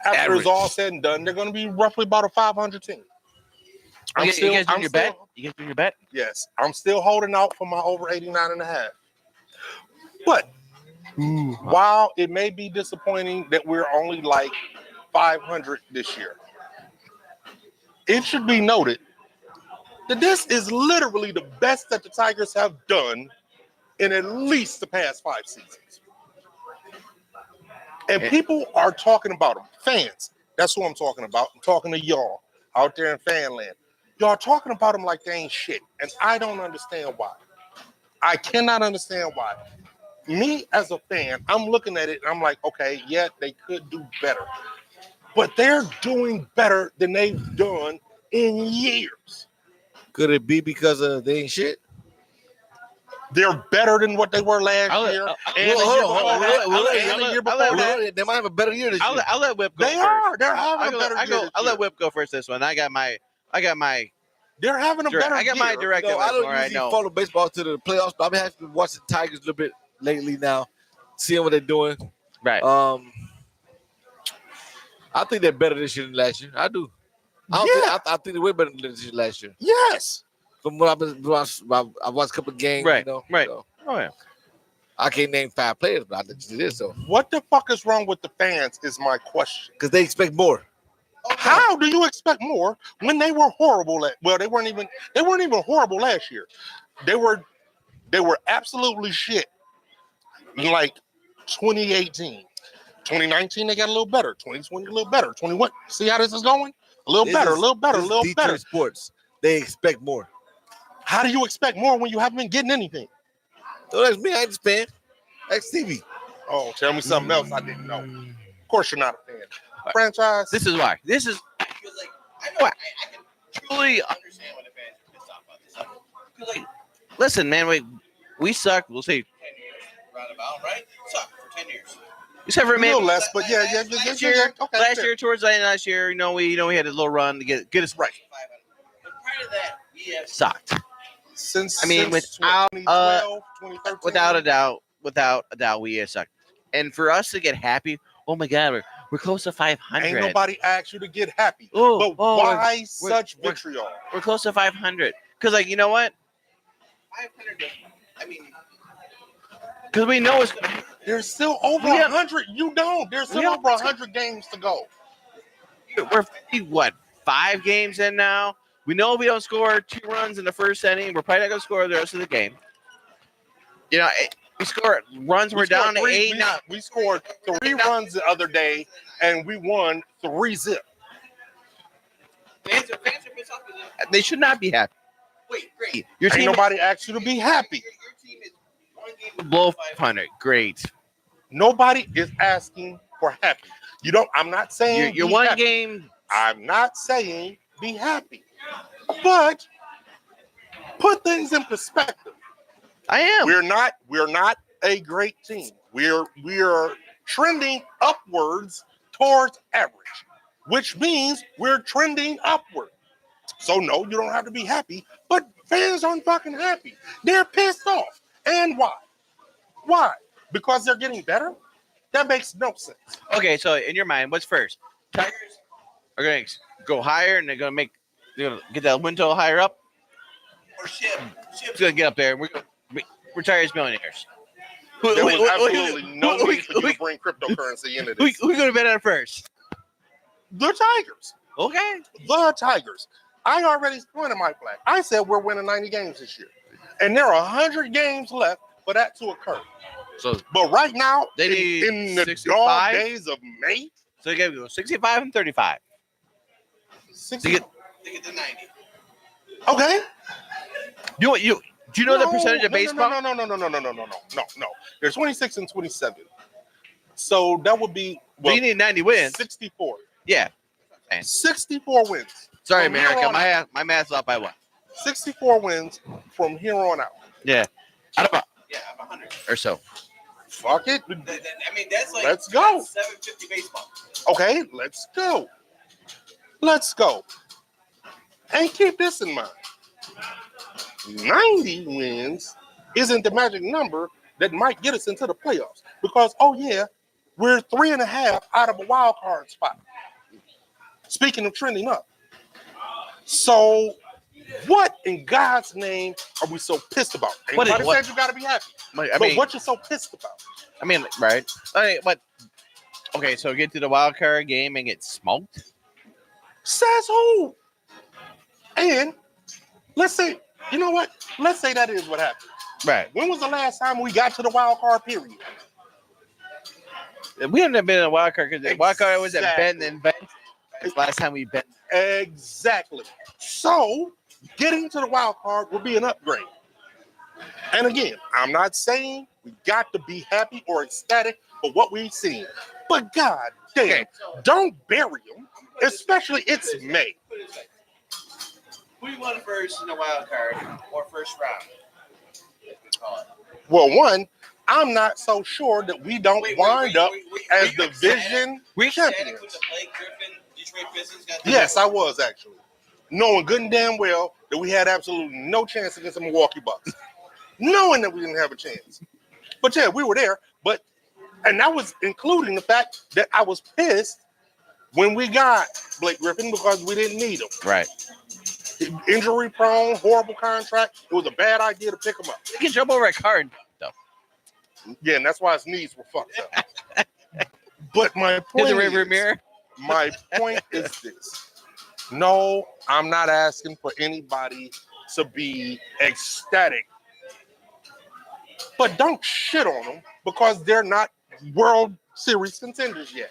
Speaker 2: after it's all said and done, they're going to be roughly about a 500 team.
Speaker 3: You guys doing your bet? You guys doing your bet?
Speaker 2: Yes. I'm still holding out for my over 89.5. But while it may be disappointing that we're only like 500 this year, it should be noted that this is literally the best that the Tigers have done in at least the past 5 seasons. And people are talking about them. Fans, that's who I'm talking about. I'm talking to y'all out there in fan land. Y'all talking about them like they ain't shit. And I don't understand why. I cannot understand why. Me as a fan, I'm looking at it and I'm like, okay, yeah, they could do better. But they're doing better than they've done in years.
Speaker 1: Could it be because they ain't shit?
Speaker 2: They're better than what they were last year.
Speaker 1: They might have a better year this year.
Speaker 3: I'll let Whip go
Speaker 2: They
Speaker 3: first.
Speaker 2: are. They're having a better year.
Speaker 3: I'll let Whip go first this one. I got my.
Speaker 2: They're having a better year.
Speaker 3: I got my direct.
Speaker 1: I don't usually follow baseball to the playoffs, but I've been having to watch the Tigers a little bit lately now, seeing what they're doing.
Speaker 3: Right.
Speaker 1: I think they're better this year than last year. I do. I think they're way better than this year last year.
Speaker 2: Yes.
Speaker 1: From what I've watched a couple of games.
Speaker 3: Right.
Speaker 1: Right.
Speaker 3: So, oh yeah.
Speaker 1: I can't name 5 players, but I think it is so.
Speaker 2: What the fuck is wrong with the fans is my question.
Speaker 1: Because they expect more.
Speaker 2: How do you expect more when they were horrible? They weren't even horrible last year. They were absolutely shit. Like 2018, 2019, they got a little better. 2020, a little better. 21. See how this is going? A little better.
Speaker 1: Detroit sports. They expect more.
Speaker 2: How do you expect more when you haven't been getting anything?
Speaker 1: So that's me. I ain't a fan. That's Stevie.
Speaker 2: Oh, tell me something else I didn't know. Of course, you're not a fan. Franchise.
Speaker 3: This is why. I feel like I can truly understand when the fans are pissed off about this stuff. Like, listen, man, we sucked. We'll say 10 years, roundabout, right? Sucked for 10 years. Except for
Speaker 2: a little less, but yeah. Okay,
Speaker 3: last year, towards the end of last year, we had a little run to get us right. But prior to that, we have sucked. Without a doubt, we have sucked. And for us to get happy, oh my God, we're close to 500.
Speaker 2: Ain't nobody asked you to get happy. Why such vitriol?
Speaker 3: We're close to 500. Because, you know what? 500, I mean, because we know it's going to happen.
Speaker 2: There's still over 100. You don't. There's still over 100 games to go.
Speaker 3: We're what, 5 games in now? We know if we don't score 2 runs in the first inning, we're probably not going to score the rest of the game. You know, we score runs. We're down to 8 now.
Speaker 2: We scored 3 runs the other day, and we won 3-0.
Speaker 4: Fans are pissed off with that.
Speaker 3: They should not be happy.
Speaker 4: Wait, great.
Speaker 3: Your
Speaker 2: Ain't
Speaker 3: team
Speaker 2: nobody asked you to be happy.
Speaker 4: Your team is 1 game
Speaker 3: below 500. Great.
Speaker 2: Nobody is asking for happy. You don't. I'm not saying
Speaker 3: You're
Speaker 2: be
Speaker 3: 1
Speaker 2: happy.
Speaker 3: game.
Speaker 2: I'm not saying be happy, but put things in perspective.
Speaker 3: I am.
Speaker 2: We're not a great team. We're trending upwards towards average, which means we're trending upward. So no, you don't have to be happy, but fans aren't fucking happy. They're pissed off. And why? Why? Because they're getting better? That makes no sense.
Speaker 3: Okay, so in your mind, what's first? Tigers are going to go higher, and they're going to get that win total higher up.
Speaker 4: or ship.
Speaker 3: It's going to get up there. We're Tigers millionaires.
Speaker 2: There was absolutely no need for you to bring cryptocurrency into this.
Speaker 3: Who's going to bet on first?
Speaker 2: The Tigers.
Speaker 3: Okay.
Speaker 2: The Tigers. I already pointed my flag. I said we're winning 90 games this year. And there are 100 games left for that to occur. But right now,
Speaker 3: They need
Speaker 2: in the
Speaker 3: 65?
Speaker 2: dog days of May,
Speaker 3: So you got to go 65 and 35.
Speaker 2: 60.
Speaker 3: To get,
Speaker 4: They get the 90.
Speaker 2: Okay.
Speaker 3: do you know the percentage of baseball?
Speaker 2: No. There's 26 and 27. So that would be
Speaker 3: Well, you need 90 wins.
Speaker 2: 64.
Speaker 3: Yeah.
Speaker 2: 64 wins.
Speaker 3: Sorry,
Speaker 2: From here
Speaker 3: America.
Speaker 2: on
Speaker 3: My math's off by 1.
Speaker 2: 64 wins from here on out.
Speaker 3: Yeah. Out of
Speaker 4: Yeah, I'm 100.
Speaker 3: or so.
Speaker 2: Fuck it.
Speaker 4: I mean, that's like
Speaker 2: Let's go.
Speaker 4: 750 baseball.
Speaker 2: Okay, let's go. Let's go. And keep this in mind. 90 wins isn't the magic number that might get us into the playoffs. Because, oh yeah, we're 3.5 out of a wild card spot. Speaking of trending up. So, what in God's name are we so pissed about? Everybody said you got to be happy.
Speaker 3: I
Speaker 2: But
Speaker 3: mean,
Speaker 2: what you so pissed about?
Speaker 3: I mean, right? I mean, but okay, so get to the wild card game and get smoked.
Speaker 2: Says who? And let's say, you know what? Let's say that is what happened.
Speaker 3: Right.
Speaker 2: When was the last time we got to the wild card period?
Speaker 3: We haven't been in a wild card because the wild card was at
Speaker 2: Exactly.
Speaker 3: Ben invented. It's the last time we bet.
Speaker 2: Exactly. So getting to the wild card will be an upgrade. And again, I'm not saying we got to be happy or ecstatic for what we've seen. But God damn, don't bury them, especially it's May.
Speaker 4: Put it this way. Who do you want first in the wild card or first round? Call it.
Speaker 2: Well, one, I'm not so sure that we don't wind up as division champions.
Speaker 4: With the Blake Griffin Detroit Pistons got
Speaker 2: Yes, I was actually. Knowing good and damn well that we had absolutely no chance against the Milwaukee Bucks. Knowing that we didn't have a chance. But yeah, we were there. And that was including the fact that I was pissed when we got Blake Griffin because we didn't need him.
Speaker 3: Right.
Speaker 2: Injury prone, horrible contract. It was a bad idea to pick him up.
Speaker 3: He can jump over a car and though.
Speaker 2: Yeah, and that's why his knees were fucked up. But my point
Speaker 3: In the rearview mirror.
Speaker 2: My point is this. No, I'm not asking for anybody to be ecstatic. But don't shit on them because they're not World Series contenders yet.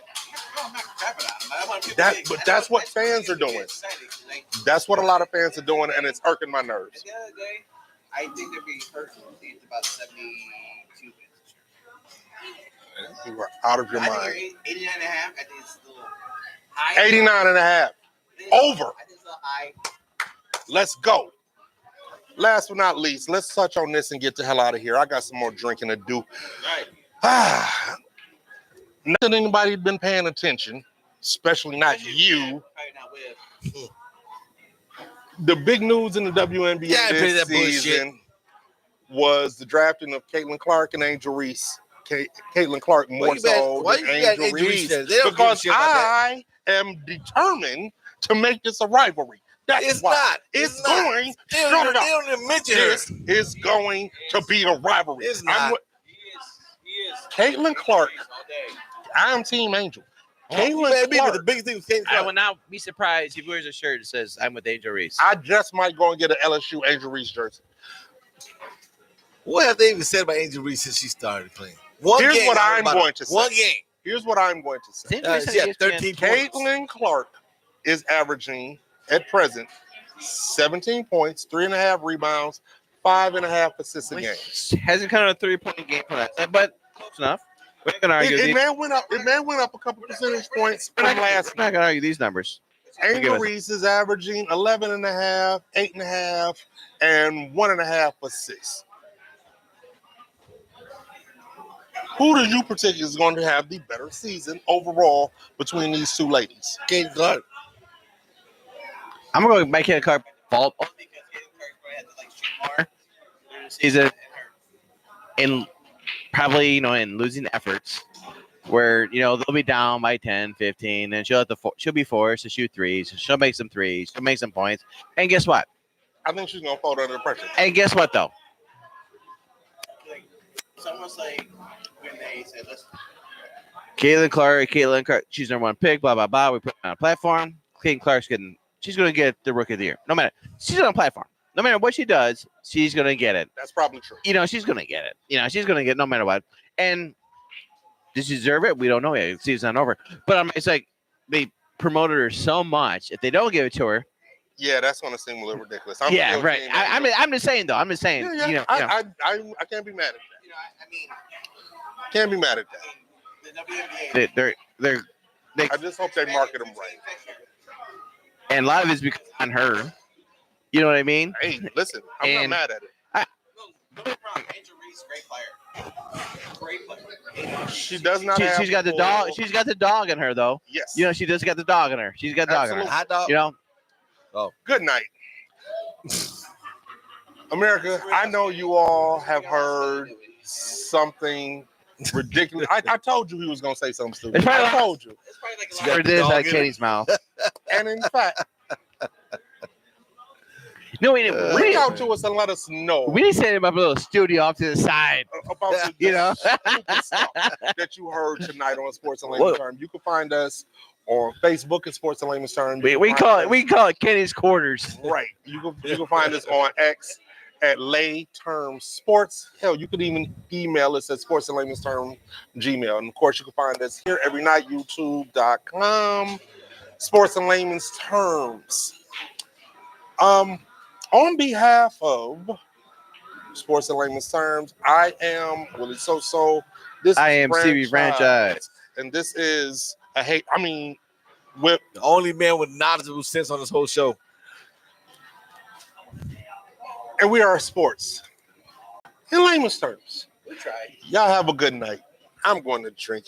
Speaker 4: I'm not crapping on them. I want people to get-
Speaker 2: But that's what fans are doing.
Speaker 4: excited. Like,
Speaker 2: That's what a lot of fans are doing, and it's irking my
Speaker 4: at
Speaker 2: nerves.
Speaker 4: the end of the day, I think they're being hurt. I think it's about 72 wins this year.
Speaker 2: You are out of your
Speaker 4: I
Speaker 2: mind.
Speaker 4: think 89 and a half. I think it's a little high.
Speaker 2: 89 and a half. Over.
Speaker 4: I think it's a little high.
Speaker 2: Let's go. Last but not least, let's touch on this and get the hell out of here. I got some more drinking to do.
Speaker 4: Right.
Speaker 2: Not that anybody's been paying attention, especially not you.
Speaker 4: Probably not with.
Speaker 2: The big news in the WNBA
Speaker 1: Yeah, I pay
Speaker 2: this
Speaker 1: that bullshit.
Speaker 2: season was the drafting of Caitlin Clark and Angel Reese. Caitlin Clark more so
Speaker 1: Why
Speaker 2: than
Speaker 1: you got
Speaker 2: Angel
Speaker 1: Angel
Speaker 2: Reese.
Speaker 1: Reese there? They don't give a
Speaker 2: Because
Speaker 1: shit about that.
Speaker 2: I am determined to make this a rivalry. That's
Speaker 1: It's
Speaker 2: why.
Speaker 1: not.
Speaker 2: It's
Speaker 1: not.
Speaker 2: going.
Speaker 1: They don't,
Speaker 2: Shut
Speaker 1: even,
Speaker 2: it up.
Speaker 1: they don't even mention her.
Speaker 2: This is going to be a rivalry.
Speaker 1: It's not.
Speaker 4: He is
Speaker 2: Caitlin Clark. I am Team Angel.
Speaker 1: Caitlin
Speaker 2: Clark.
Speaker 1: but the biggest thing was Caitlin
Speaker 3: I
Speaker 1: Clark.
Speaker 3: would not be surprised if he wears a shirt that says "I'm with Angel Reese."
Speaker 2: I just might go and get an LSU Angel Reese jersey.
Speaker 1: What have they even said about Angel Reese since she started playing?
Speaker 2: Here's
Speaker 1: game.
Speaker 2: what I'm going to say.
Speaker 1: One game.
Speaker 2: Here's what I'm going to say.
Speaker 3: Angel Reese on
Speaker 1: She had
Speaker 3: ESPN.
Speaker 1: 13 points.
Speaker 2: Caitlin Clark is averaging at present 17 points, 3.5 rebounds, 5.5 assists a game.
Speaker 3: Hasn't come on a 3-point game for that, but close enough. We're not gonna argue.
Speaker 2: It may have went up. It may have went up a couple percentage points from last.
Speaker 3: We're not gonna argue these numbers.
Speaker 2: Angel Reese is averaging 11.5, 8.5, and 1.5 assists. Who do you predict is going to have the better season overall between these two ladies?
Speaker 1: Caitlin Clark.
Speaker 3: I'm gonna go with Caitlin Clark fault only because Caitlin Clark had to shoot more during the season, and probably in losing efforts where they'll be down by 10, 15, and she'll be forced to shoot threes. She'll make some threes. She'll make some points, and guess what?
Speaker 2: I think she's gonna fold under the pressure.
Speaker 3: And guess what though?
Speaker 4: It's almost like when they said, "Let's."
Speaker 3: Caitlin Clark, she's number 1 pick. Blah blah blah. We put her on a platform. Caitlin Clark's she's gonna get the Rookie of the Year. No matter, she's on a platform. No matter what she does, she's gonna get it.
Speaker 2: That's probably true.
Speaker 3: She's gonna get it. She's gonna get it no matter what. And does she deserve it? We don't know yet. The season's not over. But it's like they promoted her so much. If they don't give it to her,
Speaker 2: Yeah, that's gonna seem a little ridiculous.
Speaker 3: right. I'm just saying though. I'm just saying.
Speaker 2: Yeah. I can't be mad at that.
Speaker 4: I mean,
Speaker 2: Can't be mad at that.
Speaker 4: the WNBA.
Speaker 3: They're
Speaker 2: I just hope they market them right.
Speaker 3: and a lot of it's because on her. You know what I mean?
Speaker 2: Hey, listen, I'm not
Speaker 3: And-
Speaker 2: mad at it.
Speaker 4: Don't get me wrong, Angel Reese, great player.
Speaker 2: She does not have.
Speaker 3: She's got the dog. She's got the dog in her though.
Speaker 2: Yes.
Speaker 3: She just got the dog in her. She's got the dog in her.
Speaker 1: Hot dog.
Speaker 2: Good night. America, I know you all have heard something ridiculous. I told you he was going to say something stupid.
Speaker 3: It's probably
Speaker 2: I told you.
Speaker 4: It's probably like a
Speaker 1: She
Speaker 4: lot
Speaker 1: got
Speaker 3: Or
Speaker 4: of
Speaker 3: this
Speaker 1: dog
Speaker 3: out of
Speaker 1: in
Speaker 3: Kenny's mouth.
Speaker 2: And in fact,
Speaker 3: No, we
Speaker 2: reach
Speaker 3: didn't.
Speaker 2: out to us and let us know
Speaker 3: We didn't set him up a little studio off to the side.
Speaker 2: about the stupid stuff that you heard tonight on Sports and Layman's Terms. You can find us on Facebook at Sports and Layman's Terms.
Speaker 3: We call it Kenny's Quarters.
Speaker 2: Right. You can find us on X at Lay Terms Sports. Hell, you could even email us at Sports and Layman's Terms Gmail. And of course, you can find us here every night, YouTube.com. Sports and Layman's Terms. On behalf of Sports and Layman's Terms, I am Willie So. This
Speaker 3: I
Speaker 2: is
Speaker 3: am CB Franchise.
Speaker 2: and this is with
Speaker 1: The only man with knowledgeable sense on this whole show.
Speaker 2: and we are sports. In layman's terms,
Speaker 4: We tried.
Speaker 2: y'all have a good night. I'm going to drink.